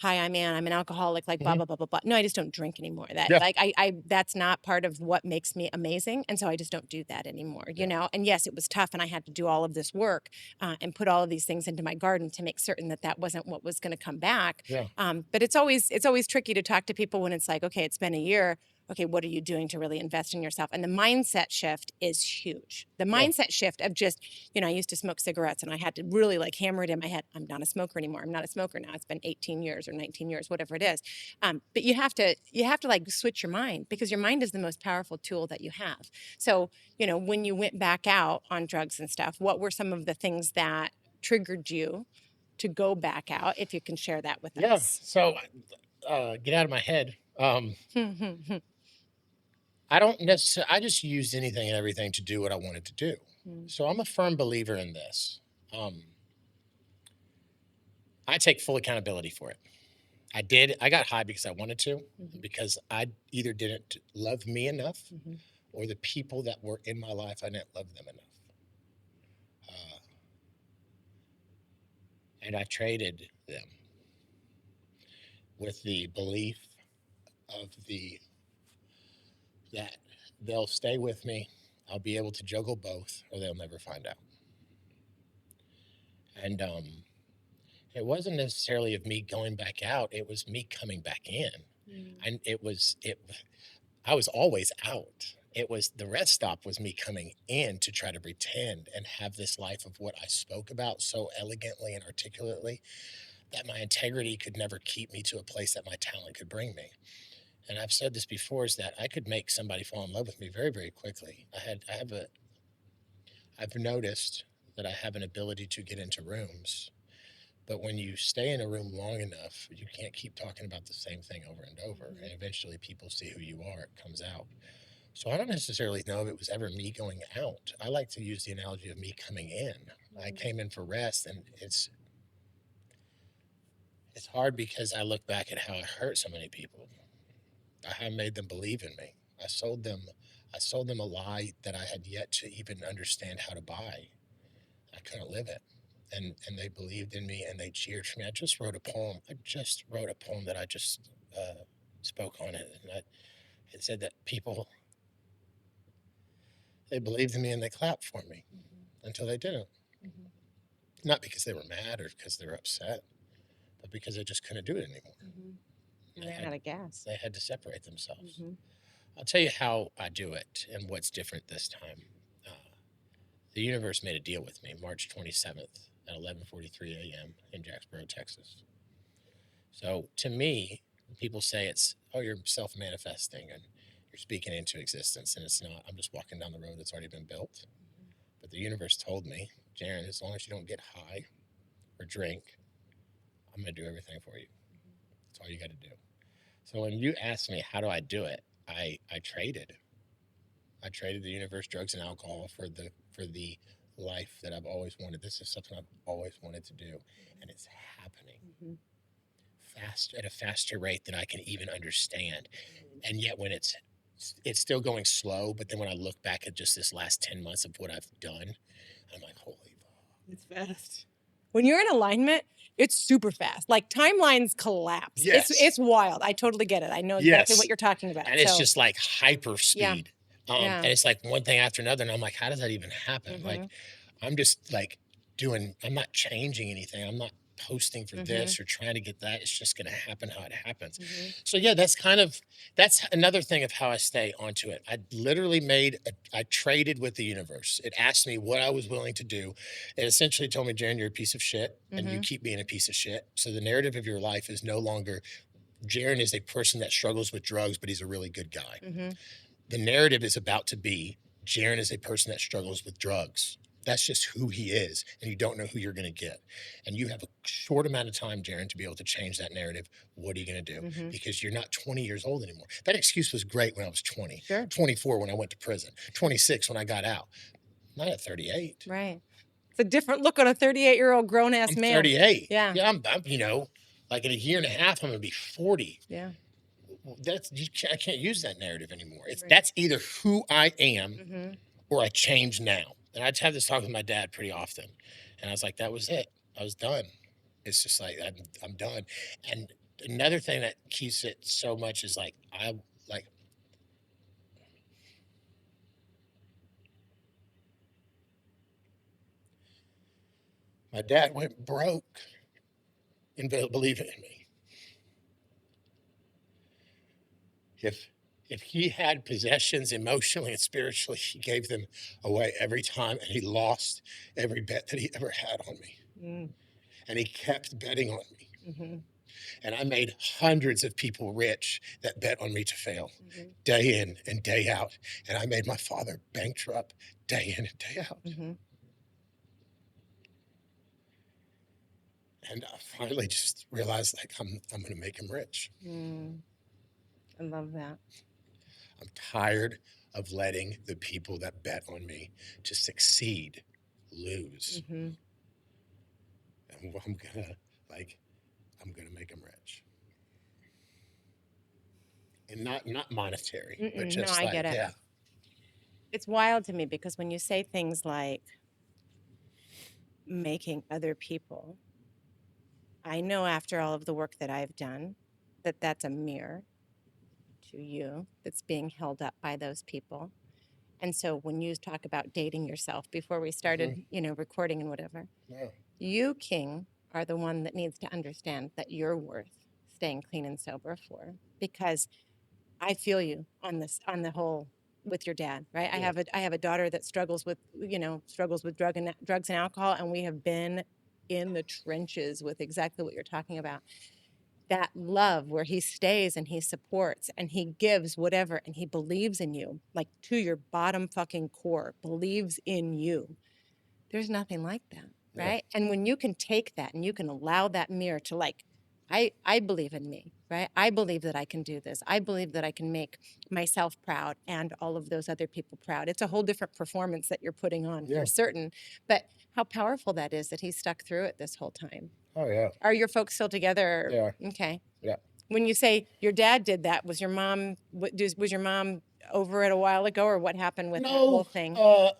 hi, I'm an alcoholic, like blah, Hmm. blah, blah, blah, blah. No, I just don't drink anymore. That Yeah. like I that's not part of what makes me amazing. And so I just don't do that anymore, you Yeah. know? And yes, it was tough and I had to do all of this work and put all of these things into my garden to make certain that that wasn't what was going to come back. Yeah. But it's always tricky to talk to people when it's like, okay, it's been a year. Okay, what are you doing to really invest in yourself? And the mindset shift is huge. The Yeah. mindset shift of just, I used to smoke cigarettes and I had to really like hammer it in my head. I'm not a smoker anymore. I'm not a smoker now. It's been 18 years or 19 years, whatever it is. But you have to like switch your mind, because your mind is the most powerful tool that you have. So, when you went back out on drugs and stuff, what were some of the things that triggered you to go back out, if you can share that with Yeah. us? So get out of my head. I don't necessarily, I just used anything and everything to do what I wanted to do. So I'm a firm believer in this. Um, I take full accountability for it. I got high because I wanted to, Mhm. because I either didn't love me enough Mhm. or the people that were in my life, I didn't love them enough. Uh, and I traded them with the belief of that they'll stay with me. I'll be able to juggle both or they'll never find out. And it wasn't necessarily of me going back out, it was me coming back in. Mm. And I was always out. It was the rest stop was me coming in to try to pretend and have this life of what I spoke about so elegantly and articulately that my integrity could never keep me to a place that my talent could bring me. And I've said this before, is that I could make somebody fall in love with me very, very quickly. I've noticed that I have an ability to get into rooms, but when you stay in a room long enough, you can't keep talking about the same thing over and over. And eventually people see who you are, it comes out. So I don't necessarily know if it was ever me going out. I like to use the analogy of me coming in. I came in for rest, and it's hard because I look back at how I hurt so many people. I made them believe in me. I sold them a lie that I had yet to even understand how to buy. I couldn't live it. And they believed in me and they cheered for me. I just wrote a poem. I just wrote a poem that I just spoke on it. And it said that people, they believed in me and they clapped for me until they didn't. Mhm. Not because they were mad or because they were upset, but because they just couldn't do it anymore. Mhm. They Ran had out of gas. they had to separate themselves. Mhm. I'll tell you how I do it and what's different this time. Uh, the universe made a deal with me March 27th at 11:43 a.m. in Jacksboro, Texas. So to me, people say it's, oh, you're self-manifesting and you're speaking into existence, and it's not. I'm just walking down the road that's already been built. But the universe told me, Jaron, as long as you don't get high or drink, I'm going to do everything for you. That's all you got to do. So when you ask me how do I do it, I traded. I traded the universe, drugs, and alcohol for the life that I've always wanted. This is something I've always wanted to do, and it's happening fast at a faster rate than I can even understand. And yet, when it's still going slow, but then when I look back at just this last 10 months of what I've done, I'm like, holy fuck. It's fast. When you're in alignment, it's super fast. Like timelines collapse. Yes. It's wild. I totally get it. I know exactly Yes. what you're talking about. And it's just like hyper speed. Yeah. And it's like one thing after another. And I'm like, how does that even happen? Like, I'm just like I'm not changing anything. I'm not posting for this or trying to get that. It's just going to happen how it happens. So yeah, that's another thing of how I stay onto it. I literally I traded with the universe. It asked me what I was willing to do. It essentially told me, Jaron, you're a piece of shit and you keep being a piece of shit. So the narrative of your life is no longer Jaron is a person that struggles with drugs, but he's a really good guy. The narrative is about to be Jaron is a person that struggles with drugs. That's just who he is, and you don't know who you're going to get. And you have a short amount of time, Jaron, to be able to change that narrative. What are you going to do? Because you're not 20 years old anymore. That excuse was great when I was 20, 24 when I went to prison, 26 when I got out. Not at 38. Right. It's a different look on a 38-year-old grown-ass man. 38. Yeah. Yeah, I'm like in a year and a half, I'm going to be 40. Yeah. I can't use that narrative anymore. That's either who I am or I change now. And I'd have this talk with my dad pretty often. And I was like, that was it. I was done. It's just like, I'm done. And another thing that keeps it so much is like, my dad went broke in believing in me. If he had possessions emotionally and spiritually, he gave them away every time, and he lost every bet that he ever had on me. And he kept betting on me. And I made hundreds of people rich that bet on me to fail day in and day out. And I made my father bankrupt day in and day out. And I finally just realized, like, I'm going to make him rich. I love that. I'm tired of letting the people that bet on me to succeed lose. And I'm gonna make them rich. And not monetary, but just I get it. yeah. It's wild to me because when you say things like making other people, I know after all of the work that I've done that that's a mirror to you that's being held up by those people. And so when you talk about dating yourself before we started, recording and whatever, you, King, are the one that needs to understand that you're worth staying clean and sober for, because I feel you on the whole with your dad, right? Yeah. I have a daughter that struggles with drugs and alcohol, and we have been in the trenches with exactly what you're talking about. That love where he stays and he supports and he gives whatever and he believes in you, like to your bottom fucking core, believes in you. There's nothing like that, right? Yeah. And when you can take that and you can allow that mirror to I believe in me, right? I believe that I can do this. I believe that I can make myself proud and all of those other people proud. It's a whole different performance that you're putting on for certain. But how powerful that is that he stuck through it this whole time. Oh, yeah. Are your folks still together? They are. Okay. Yeah. When you say your dad did that, was your mom over it a while ago, or what happened with that whole thing?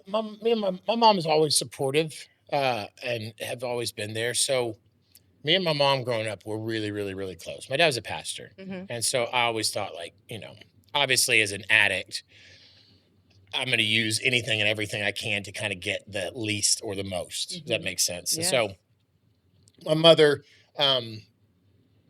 My mom is always supportive and have always been there. So me and my mom growing up were really, really, really close. My dad was a pastor. And so I always thought, like, obviously as an addict, I'm going to use anything and everything I can to kind of get the least or the most. Does that make sense? Yeah. And so my mother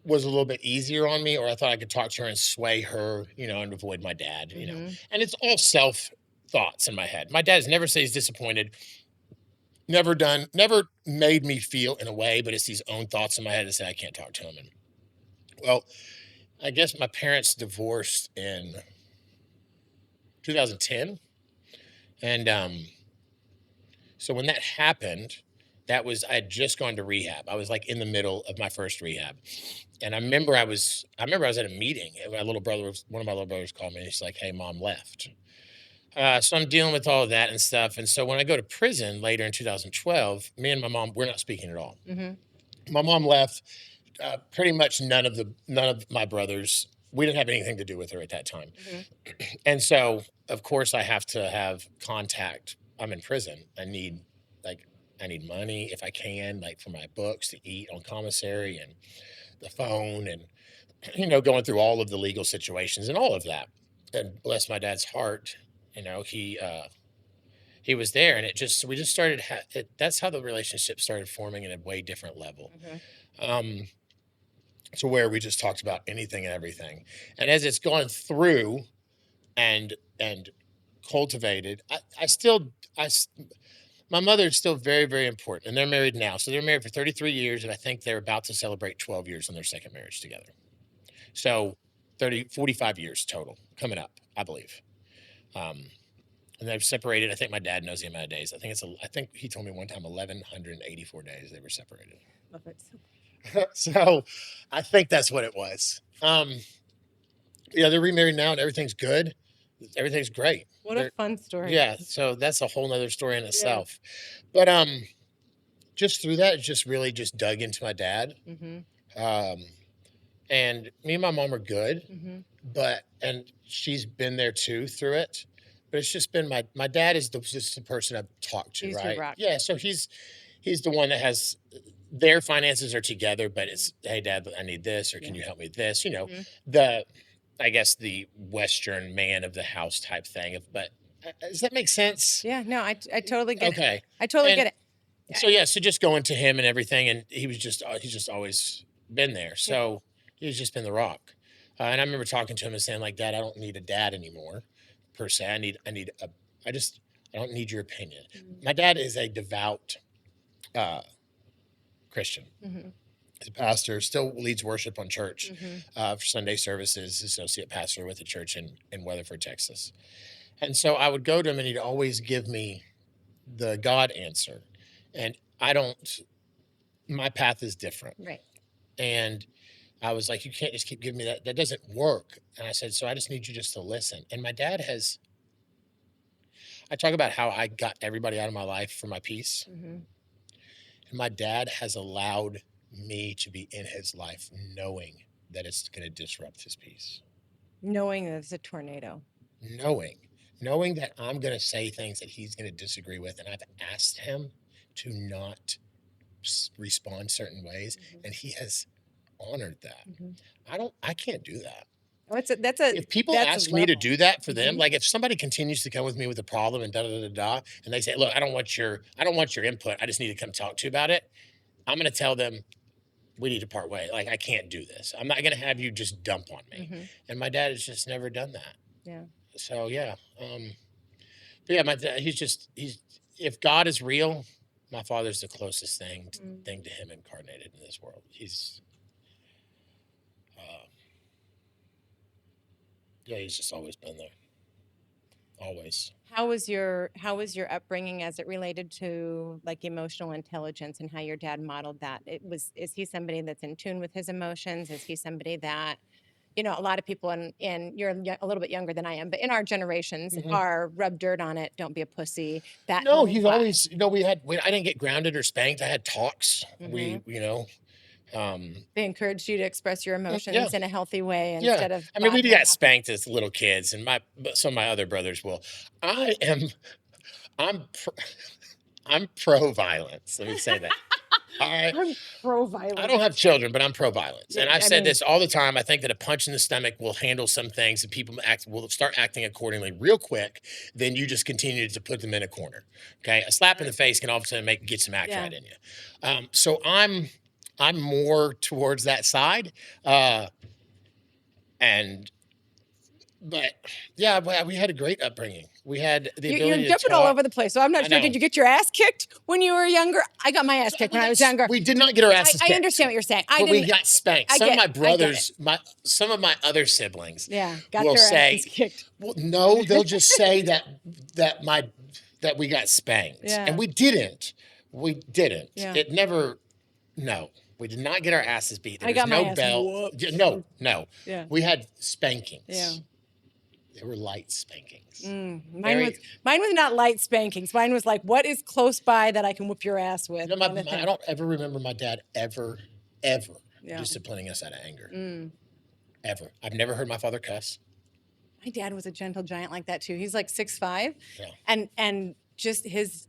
was a little bit easier on me, or I thought I could talk to her and sway her, and avoid my dad, and it's all self thoughts in my head. My dad's never said he's disappointed, never made me feel in a way, but it's these own thoughts in my head that say I can't talk to him. And well, I guess my parents divorced in 2010. And so when that happened, I had just gone to rehab. I was like in the middle of my first rehab. And I remember I was at a meeting, and one of my little brothers called me, and he's like, "Hey, mom left." So I'm dealing with all of that and stuff. And so when I go to prison later in 2012, me and my mom, we're not speaking at all. My mom left. Pretty much none of my brothers. We didn't have anything to do with her at that time. And so, of course, I have to have contact. I'm in prison. I need money if I can, like for my books to eat on commissary, and the phone, and going through all of the legal situations and all of that. And bless my dad's heart, he was there, and we just started. That's how the relationship started forming in a way different level. Um, to where we just talked about anything and everything. And as it's gone through and cultivated, my mother is still very, very important, and they're married now. So they're married for 33 years, and I think they're about to celebrate 12 years on their second marriage together. So 45 years total coming up, I believe. And they've separated. I think my dad knows the amount of days. I think he told me one time 1,184 days they were separated. Love it. So I think that's what it was. They're remarried now and everything's good. Everything's great. What a fun story. Yeah. So that's a whole nother story in itself. But just through that, it just really just dug into my dad. And me and my mom are good, and she's been there too through it. But it's just been my dad is just the person I've talked to, He's right? your rock. Yeah. So he's the one that has their finances are together, but it's, hey, Dad, I need this, or can you help me with this? I guess the Western man of the house type thing. But does that make sense? Yeah, no, I totally get it. Okay. I totally get it. So just going to him and everything, and he's just always been there. So he's just been the rock. And I remember talking to him and saying, like, Dad, I don't need a dad anymore, per se. I don't need your opinion. My dad is a devout Christian. He's a pastor, still leads worship on church for Sunday services, associate pastor with a church in Weatherford, Texas. And so I would go to him, and he'd always give me the God answer. And my path is different. Right. And I was like, you can't just keep giving me that. That doesn't work. And I said, so I just need you just to listen. And my dad I talk about how I got everybody out of my life for my peace. And my dad has allowed me to be in his life knowing that it's going to disrupt his peace. Knowing there's a tornado. Knowing that I'm going to say things that he's going to disagree with. And I've asked him to not respond certain ways. And he has honored that. I can't do that. Oh, if people ask me to do that for them, like if somebody continues to come with me with a problem and and they say, look, I don't want your input. I just need to come talk to you about it. I'm going to tell them we need to part way. Like, I can't do this. I'm not going to have you just dump on me. And my dad has just never done that. Yeah. So yeah. But yeah, my dad, if God is real, my father's the closest thing to him incarnated in this world. He's just always been there. Always. How was your upbringing as it related to like emotional intelligence and how your dad modeled that? Is he somebody that's in tune with his emotions? Is he somebody that, a lot of people and you're a little bit younger than I am, but in our generations are rub dirt on it, don't be a pussy. No, he's always, I didn't get grounded or spanked. I had talks. They encouraged you to express your emotions in a healthy way instead of. I mean, we got spanked as little kids, and some of my other brothers will. I'm pro violence. Let me say that. I'm pro violence. I don't have children, but I'm pro violence, and I've said this all the time. I think that a punch in the stomach will handle some things, and people will start acting accordingly real quick. Then you just continue to put them in a corner. Okay, a slap in the face can all of a sudden get some act right in you. So I'm more towards that side. And but yeah, we had a great upbringing. We had the You're ability to jumping all talk. over the place, so I'm not I sure. know. Did you get your ass kicked when you were younger? I got my ass kicked when I was younger. We did not get our asses I kicked. understand what you're saying. I But we didn't. got spanked. I Some of get my it. I get brothers, it. some of my other siblings Yeah, got will their asses say, kicked. well, no, they'll just say that we got spanked. Yeah. And we didn't. We didn't. Yeah. It never, no. We did not get our asses beat. There I was got my no ass belt. whooped. No. Yeah. We had spankings. Yeah. They were light spankings. Mine was not light spankings. Mine was like, what is close by that I can whoop your ass with? You know, I don't ever remember my dad ever disciplining us out of anger. Ever. I've never heard my father cuss. My dad was a gentle giant like that too. He's like 6'5", Yeah. and just his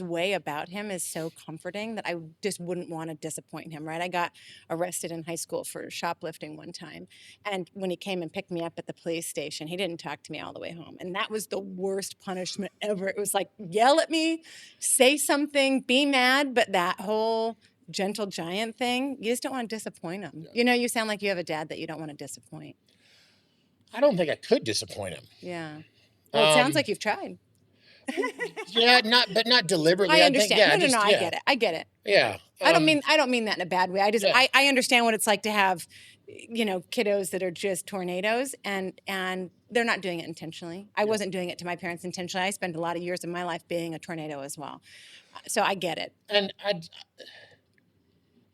way about him is so comforting that I just wouldn't want to disappoint him, right? I got arrested in high school for shoplifting one time, and when he came and picked me up at the police station, he didn't talk to me all the way home, and that was the worst punishment ever. It was like, yell at me, say something, be mad, but that whole gentle giant thing, you just don't want to disappoint him. Yeah. You know, you sound like you have a dad that you don't want to disappoint. I don't think I could disappoint him. Yeah. Well, it sounds like you've tried. Yeah, not deliberately. I understand. I think, no, I get it. I get it. Yeah. I don't mean that in a bad way. I understand what it's like to have, kiddos that are just tornadoes, and they're not doing it intentionally. I wasn't doing it to my parents intentionally. I spent a lot of years of my life being a tornado as well. So I get it. And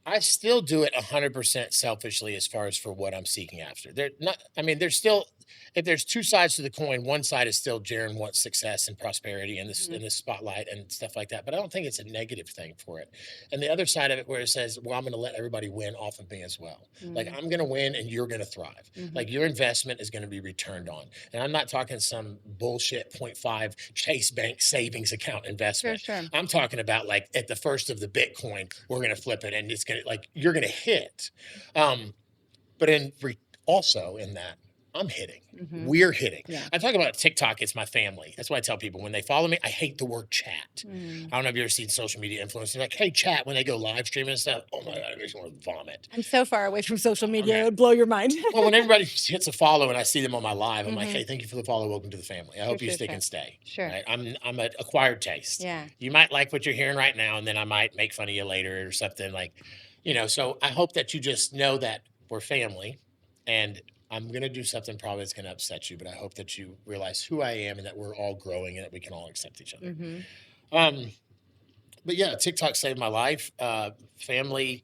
I still do it 100% selfishly as far as for what I'm seeking after. There's still, if there's two sides to the coin, one side is still Jaron wants success and prosperity and this in this spotlight and stuff like that. But I don't think it's a negative thing for it. And the other side of it where it says, well, I'm going to let everybody win off of me as well. Like I'm going to win and you're going to thrive. Like your investment is going to be returned on. And I'm not talking some bullshit 0.5 Chase Bank savings account investment. Sure. I'm talking about like at the first of the Bitcoin, we're going to flip it and it's going to you're going to hit. But also in that, I'm hitting. We're hitting. Yeah. I talk about TikTok. It's my family. That's why I tell people when they follow me, I hate the word chat. I don't know if you've ever seen social media influencers like, hey, chat, when they go live streaming and stuff. Oh my God, it makes me want to vomit. I'm so far away from social media. It would blow your mind. Well, when everybody hits a follow and I see them on my live, I'm like, hey, thank you for the follow. Welcome to the family. I hope you stick and stay. Sure. Right? I'm an acquired taste. Yeah. You might like what you're hearing right now, and then I might make fun of you later or something so I hope that you just know that we're family, and I'm going to do something probably that's going to upset you, but I hope that you realize who I am and that we're all growing and that we can all accept each other. But yeah, TikTok saved my life. Family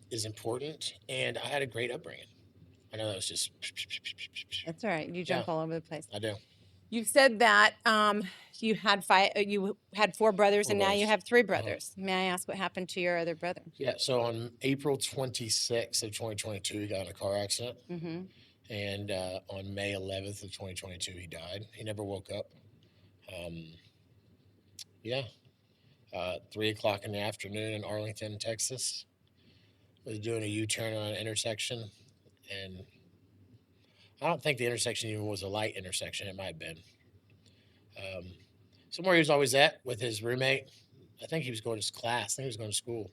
is important, and I had a great upbringing. I know that was just... That's all right. You jump all over the place. I do. You said that you had 4 brothers, and now you have 3 brothers. May I ask what happened to your other brother? Yeah, so on April 26th of 2022, he got in a car accident. And on May 11th of 2022, he died. He never woke up. 3 o'clock in the afternoon in Arlington, Texas. Was doing a U-turn on an intersection, and I don't think the intersection even was a light intersection. It might have been. Somewhere he was always at with his roommate. I think he was going to class. I think he was going to school,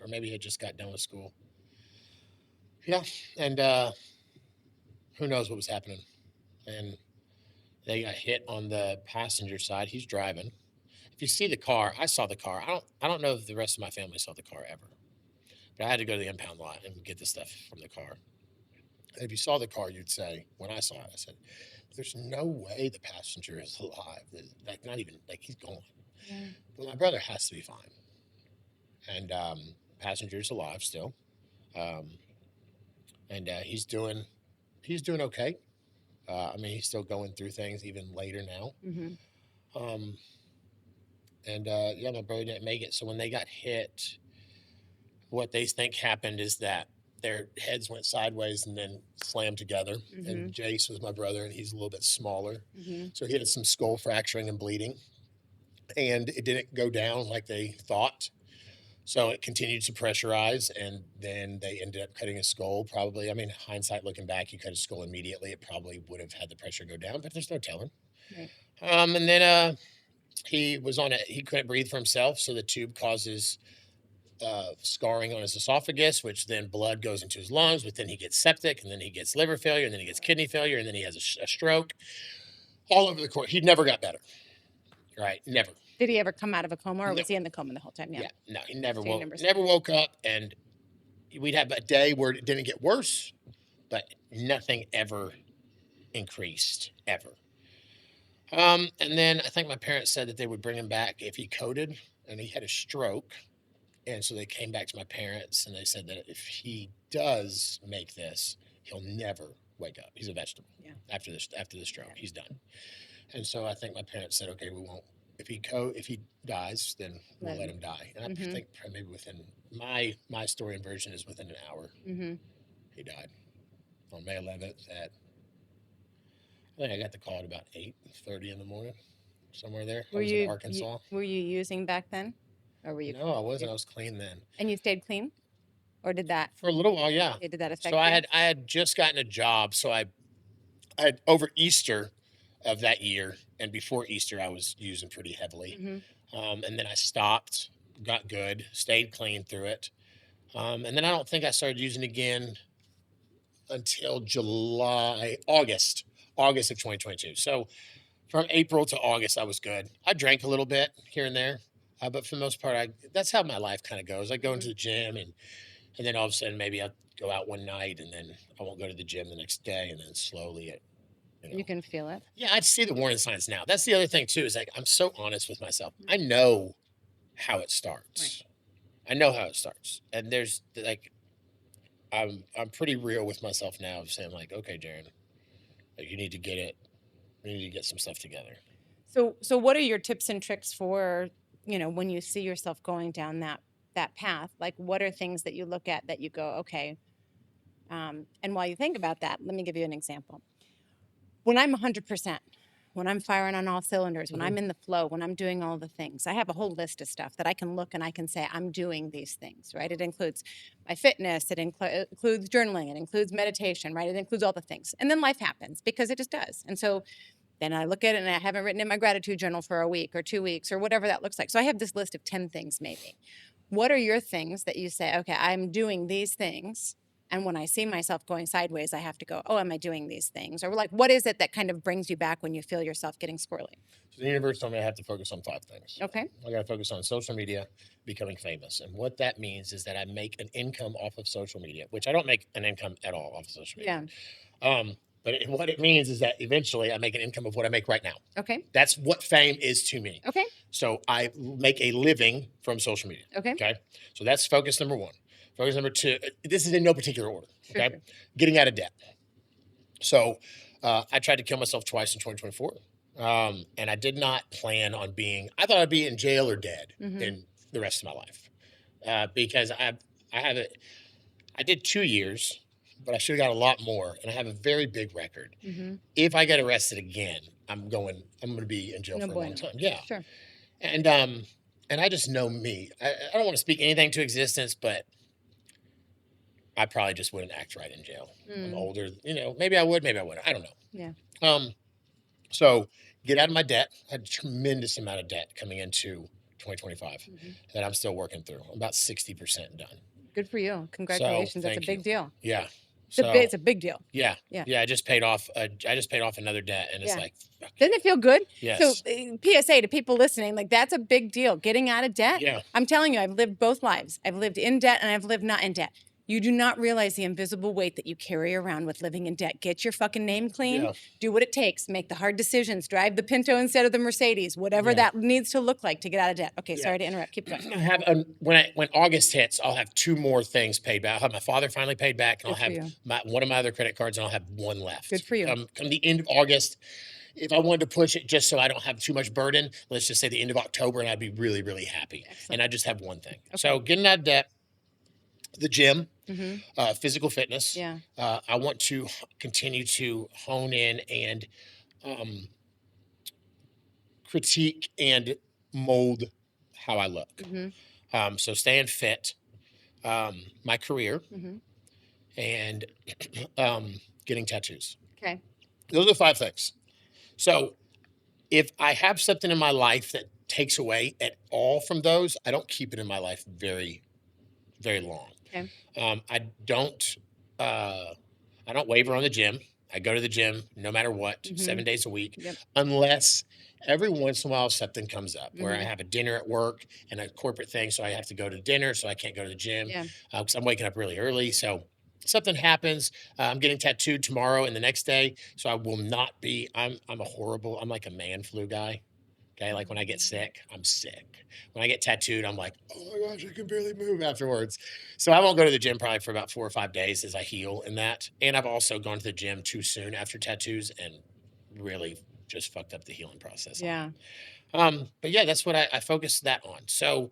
or maybe he had just got done with school. Yeah, and who knows what was happening. And they got hit on the passenger side. He's driving. If you see the car, I saw the car. I don't know if the rest of my family saw the car ever. But I had to go to the impound lot and get the stuff from the car. And if you saw the car, you'd say, when I saw it, I said, there's no way the passenger is alive. Not even, he's gone. Yeah. But my brother has to be fine. And passenger's alive still. And he's doing okay. He's still going through things even later now. My brother didn't make it. So when they got hit, what they think happened is that their heads went sideways and then slammed together. And Jace was my brother, and he's a little bit smaller. So he had some skull fracturing and bleeding. And it didn't go down like they thought. So it continued to pressurize, and then they ended up cutting his skull probably. Hindsight looking back, you cut his skull immediately. It probably would have had the pressure go down, but there's no telling. Right. And then he was he couldn't breathe for himself, so the tube causes scarring on his esophagus, which then blood goes into his lungs, but then he gets septic, and then he gets liver failure, and then he gets kidney failure, and then he has a stroke. All over the course. He never got better. Right? Never. Did he ever come out of a coma, or No. was he in the coma the whole time? Yeah. No, he never So you woke never woke up, and we'd have a day where it didn't get worse, but nothing ever increased ever. And then I think my parents said that they would bring him back if he coded, and he had a stroke. And so they came back to my parents, and they said that if he does make this, he'll never wake up. He's a vegetable. Yeah. After the stroke, he's done. And so I think my parents said, okay, we won't. If he dies, then we'll let him die. And I think maybe within my story and version is within an hour. He died on May 11th at, I think I got the call at about 8:30 in the morning, somewhere there. I was in Arkansas. Were you using back then? Or were you? No, I wasn't. I was clean then. And you stayed clean? Or did that? For a little while, yeah. Did that affect So I had just gotten a job. So I had over Easter of that year, and before Easter, I was using pretty heavily. And then I stopped, got good, stayed clean through it. And then I don't think I started using again until August of 2022. So from April to August, I was good. I drank a little bit here and there, but for the most part, that's how my life kind of goes. I go into the gym, and then all of a sudden, maybe I'll go out one night, and then I won't go to the gym the next day, and then slowly it. You can feel it. Yeah, I see the warning signs now. That's the other thing too. Is like I'm so honest with myself. I know how it starts. Right. I know how it starts, and there's like, I'm pretty real with myself now of saying like, okay, Jaron, like, you need to get it. We need to get some stuff together. So what are your tips and tricks for, when you see yourself going down that path? Like, what are things that you look at that you go, okay? And while you think about that, let me give you an example. When I'm 100%, when I'm firing on all cylinders, when I'm in the flow, when I'm doing all the things, I have a whole list of stuff that I can look and I can say, I'm doing these things, right? It includes my fitness, it includes journaling, it includes meditation, right? It includes all the things. And then life happens, because it just does. And so then I look at it and I haven't written in my gratitude journal for a week or 2 weeks or whatever that looks like. So I have this list of 10 things maybe. What are your things that you say, okay, I'm doing these things, and when I see myself going sideways, I have to go, oh, am I doing these things? Or like, what is it that kind of brings you back when you feel yourself getting squirrely? So the universe told me I have to focus on 5 things. Okay. I got to focus on social media, becoming famous. And what that means is that I make an income off of social media, which I don't make an income at all off of social media. Yeah. But what it means is that eventually I make an income of what I make right now. Okay. That's what fame is to me. Okay. So I make a living from social media. Okay. Okay. So that's focus number 1. Focus number 2, this is in no particular order. Okay. Sure. Getting out of debt. So I tried to kill myself twice in 2024. And I did not plan on I thought I'd be in jail or dead in the rest of my life. Because I did 2 years, but I should have got a lot more. And I have a very big record. If I get arrested again, I'm going to be in jail for a long time. Yeah. Sure. And I just know me. I don't want to speak anything to existence, but I probably just wouldn't act right in jail. I'm older, maybe I would, maybe I wouldn't. I don't know. Yeah. So get out of my debt. I had a tremendous amount of debt coming into 2025 that I'm still working through. I'm about 60% done. Good for you. Congratulations. That's a big deal. Yeah. It's a big deal. Yeah. Yeah. I just paid off another debt, and it's like, doesn't it feel good? Yes. So PSA to people listening, like, that's a big deal. Getting out of debt. Yeah. I'm telling you, I've lived both lives. I've lived in debt and I've lived not in debt. You do not realize the invisible weight that you carry around with living in debt. Get your fucking name clean. Yeah. Do what it takes. Make the hard decisions. Drive the Pinto instead of the Mercedes. Whatever that needs to look like to get out of debt. Okay, sorry to interrupt. Keep going. I have when August hits, I'll have 2 more things paid back. I'll have my father finally paid back, and I'll have one of my other credit cards, and I'll have 1 left. Good for you. Come the end of August, if I wanted to push it just so I don't have too much burden, let's just say the end of October, and I'd be really, really happy. Excellent. And I just have 1 thing. Okay. So getting out of debt, the gym, physical fitness. Yeah. I want to continue to hone in and critique and mold how I look. So staying fit, my career, and getting tattoos. Okay. Those are 5 things. So if I have something in my life that takes away at all from those, I don't keep it in my life very very long. Okay. I don't uh, I don't waver on the gym. I go to the gym no matter what, 7 days a week, Yep. unless every once in a while something comes up where I Mhm. have a dinner at work and a corporate thing, so I have to go to dinner, so I can't go to the gym Yeah. because I'm waking up really early. So something happens. I'm getting tattooed tomorrow and the next day, so I will not be. I'm like a man flu guy. Okay, like when I get Mm. sick, I'm sick. When I get tattooed, I'm like, oh my gosh, I can barely move afterwards. So I won't go to the gym probably for about 4 or 5 days as I heal in that. And I've also gone to the gym too soon after tattoos and really just fucked up the healing process on Yeah. it. But yeah, that's what I focus that on. So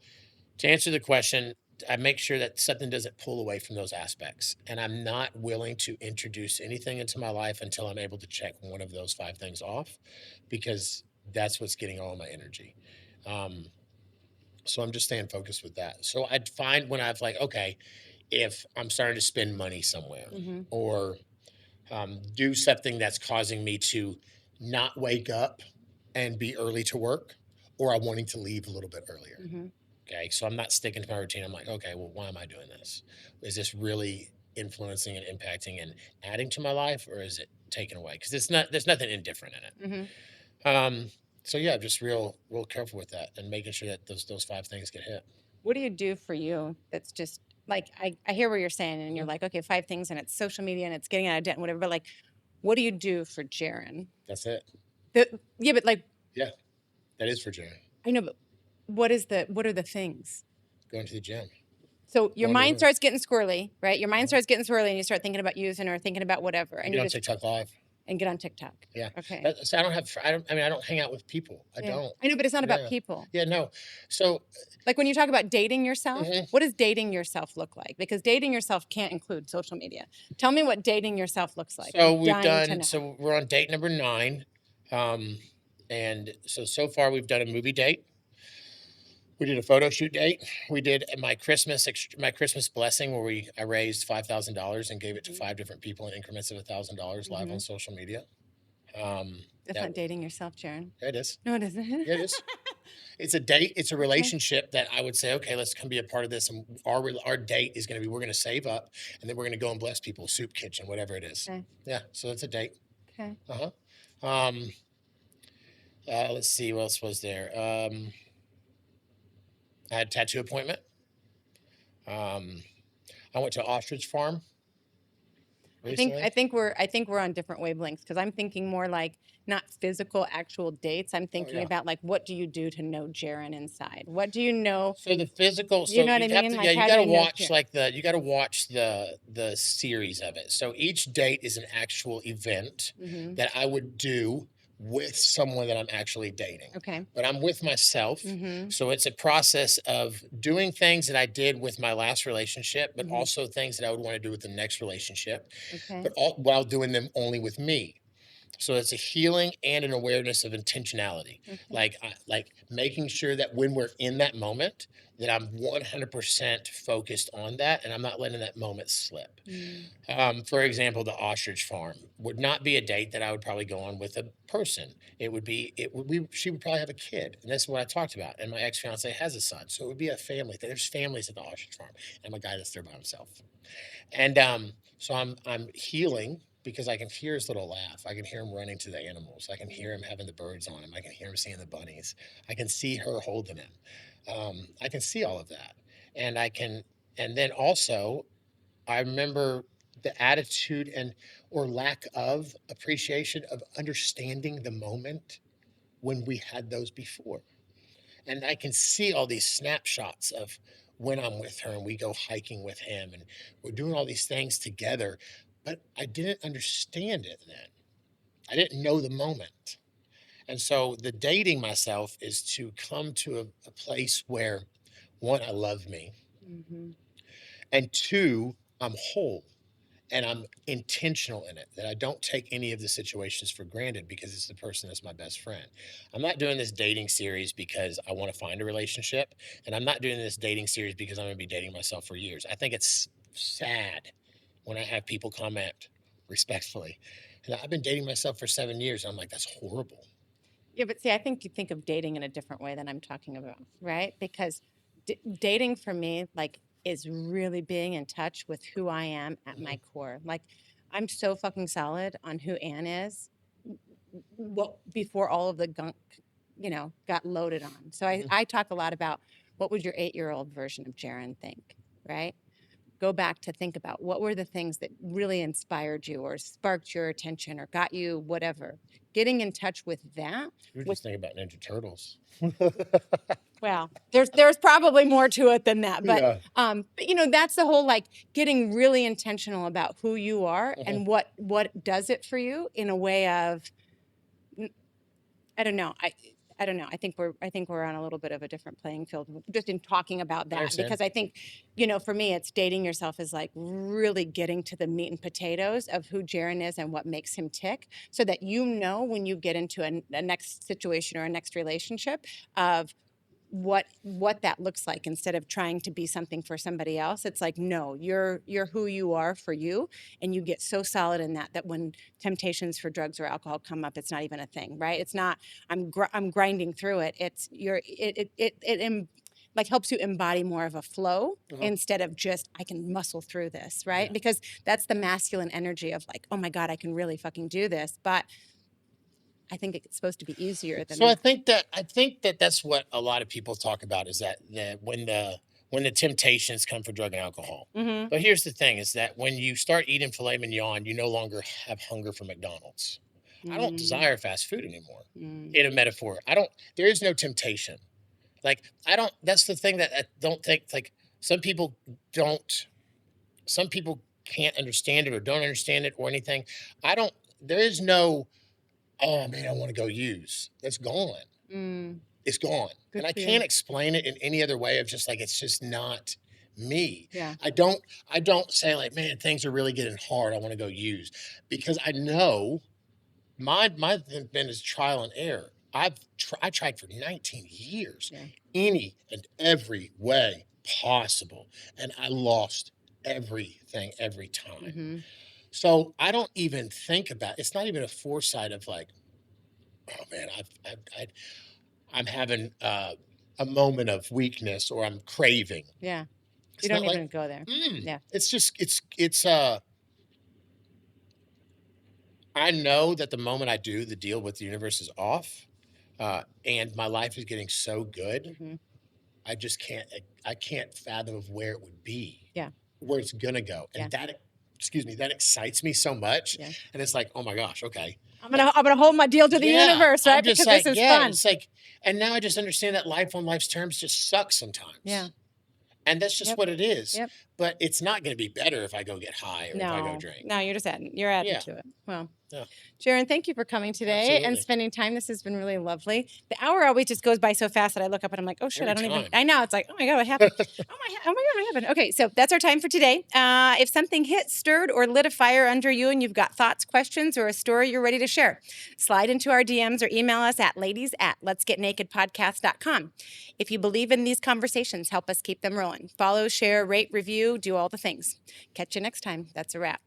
to answer the question, I make sure that something doesn't pull away from those aspects. And I'm not willing to introduce anything into my life until I'm able to check one of those 5 things off because that's what's getting all my energy. Um, so I'm just staying focused with that. So I'd find when I've like, okay, if I'm starting to spend money somewhere Mhm. or do something that's causing me to not wake up and be early to work, or I'm wanting to leave a little bit earlier. Mhm. Okay. So I'm not sticking to my routine. I'm like, okay, well, why am I doing this? Is this really influencing and impacting and adding to my life, or is it taken away? Because there's nothing indifferent in Mhm. it. So yeah, just real careful with that and making sure that those 5 things get hit. What do you do for you that's just like I hear what you're saying and you're Mhm. like, okay, 5 things and it's social media and it's getting out of debt and whatever, but like what do you do for Jaron? That's it. Yeah, but like Yeah, that is for Jerry. I know, but what are the things? Going to the gym, So your going to mind work. starts getting squirrely, right? Your mind Uh-huh. starts getting squirrely and you start thinking about using or thinking about whatever I and get you on just TikTok live. and get on TikTok. Yeah. Okay. So I don't have, I don't, I mean, I don't hang out with people. I Yeah. don't. I know, but it's not about Yeah. people. Yeah. No. So, Like when you talk about dating yourself, mhm. what does dating yourself look like? Because dating yourself can't include social media. Tell me what dating yourself looks like. I'm dying to know. So we're on date number 9. Um, and so far we've done a movie date. We did a photo shoot date. We did my Christmas blessing where I raised $5,000 and gave it to Mhm. 5 different people in increments of $1,000 live on Mhm. social media. Um, That's that not dating yourself, Jaron. yeah, it is. No, it isn't. Yeah, it is. It's a date. It's a Okay. relationship that I would say, okay, let's come be a part of this. And our date is going to be we're going to save up and then we're going to go and bless people, soup kitchen, whatever it is. Okay. Yeah, so it's a date. Okay. Uh huh. Let's see what else was there. I had a tattoo appointment. Um, I went to ostrich farm I think I recently. think we're I think we're on different wavelengths because I'm thinking more like not physical actual dates. I'm Oh thinking yeah. about like what do you do to know Jaron inside? What do you know? So the physical, You so know what I you'd have mean? to, yeah, Like you how got do to you know watch Jaron? you got to watch the series of it. So each date is an actual event Mhm. that I would do with someone that I'm actually dating. Okay. But I'm with myself. Mhm. So it's a process of doing things that I did with my last relationship, but Mhm. also things that I would want to do with the next relationship, Okay. but all while doing them only with me. So it's a healing and an awareness of intentionality, Okay. like making sure that when we're in that moment, that I'm 100% focused on that, and I'm not letting that moment slip. Mm. For example, the ostrich farm would not be a date that I would probably go on with a person. She would probably have a kid, and that's what I talked about. And my ex fiance has a son, so it would be a family. There's families at the ostrich farm. And I'm a guy that's there by himself. And so I'm healing because I can hear his little laugh. I can hear him running to the animals. I can hear him having the birds on him. I can hear him seeing the bunnies. I can see her holding him. I can see all of that, and and then also I remember the attitude and or lack of appreciation of understanding the moment when we had those before. And I can see all these snapshots of when I'm with her and we go hiking with him and we're doing all these things together. But I didn't understand it then. I didn't know the moment. And so the dating myself is to come to a place where one, I love me, Mhm. and two, I'm whole and I'm intentional in it, that I don't take any of the situations for granted because it's the person that's my best friend. I'm not doing this dating series because I want to find a relationship. And I'm not doing this dating series because I'm going to be dating myself for years. I think it's sad when I have people comment respectfully. And I've been dating myself for 7 years. And I'm like, that's horrible. Yeah, but see, I think you think of dating in a different way than I'm talking about, right? Because dating for me, like is really being in touch with who I am at my core. Like, I'm so fucking solid on who Anne is. Well, before all of the gunk, got loaded on. So I talk a lot about what would your 8-year-old version of Jaron think, right? Go back to think about what were the things that really inspired you or sparked your attention or got you whatever. Getting in touch with that. You were just thinking about Ninja Turtles. Well, there's probably more to it than that, but Yeah. that's the whole, like, getting really intentional about who you are and what does it for you in a way of, I don't know. I don't know. I think we're on a little bit of a different playing field just in talking about that, because I think, for me, it's dating yourself is like really getting to the meat and potatoes of who Jaron is and what makes him tick, so that when you get into a next situation or a next relationship of what that looks like, instead of trying to be something for somebody else. It's like, no, you're who you are for you, and you get so solid in that when temptations for drugs or alcohol come up, it's not even a thing, right? It's not I'm grinding through it. It's like helps you embody more of a flow instead of just I can muscle through this, right? Because that's the masculine energy of like, oh my God, I can really fucking do this. But I think it's supposed to be easier than So I think that that's what a lot of people talk about, is that when the temptations come for drug and alcohol. But here's the thing: is that when you start eating filet mignon, you no longer have hunger for McDonald's. I don't desire fast food anymore. In a metaphor, I don't. There is no temptation. Like I don't. That's the thing that I don't think. Like some people don't. Some people can't understand it or don't understand it or anything. I don't. There is no, oh man, I want to go use. That's gone. It's gone. Good And I for you. can't explain it in any other way of just like, it's just not me. Yeah. I don't say like, man, things are really getting hard, I want to go use, because I know my thing is trial and error. I tried for 19 years, any and every way possible, and I lost everything every time. So I don't even think about, it's not even a foresight of like, oh man, I'm having a moment of weakness or I'm craving. Yeah. It's You don't not even like, go there. Yeah. it's just it's I know that the moment I do, the deal with the universe is off, and my life is getting so good. I just I can't fathom of where it would be. Yeah. Where it's gonna go, and that, excuse me, that excites me so much. And it's like, oh my gosh, okay. I'm gonna hold my deal to the universe, right? I'm just Because like, this is fun. it's like, and now I just understand that life on life's terms just sucks sometimes. Yeah. And that's just what it is. Yep. But it's not going to be better if I go get high or if I go drink. No, you're just adding to it. Well, Yeah. Jaron, thank you for coming today and Absolutely. spending time. This has been really lovely. The hour always just goes by so fast that I look up and I'm like, oh shit, Every time. I know. It's like, oh my God, what happened? oh my God, what happened? Okay, so that's our time for today. If something hit, stirred, or lit a fire under you and you've got thoughts, questions, or a story you're ready to share, slide into our DMs or email us at ladies@letsgetnakedpodcast.com. If you believe in these conversations, help us keep them rolling. Follow, share, rate, review, do all the things. Catch you next time. That's a wrap.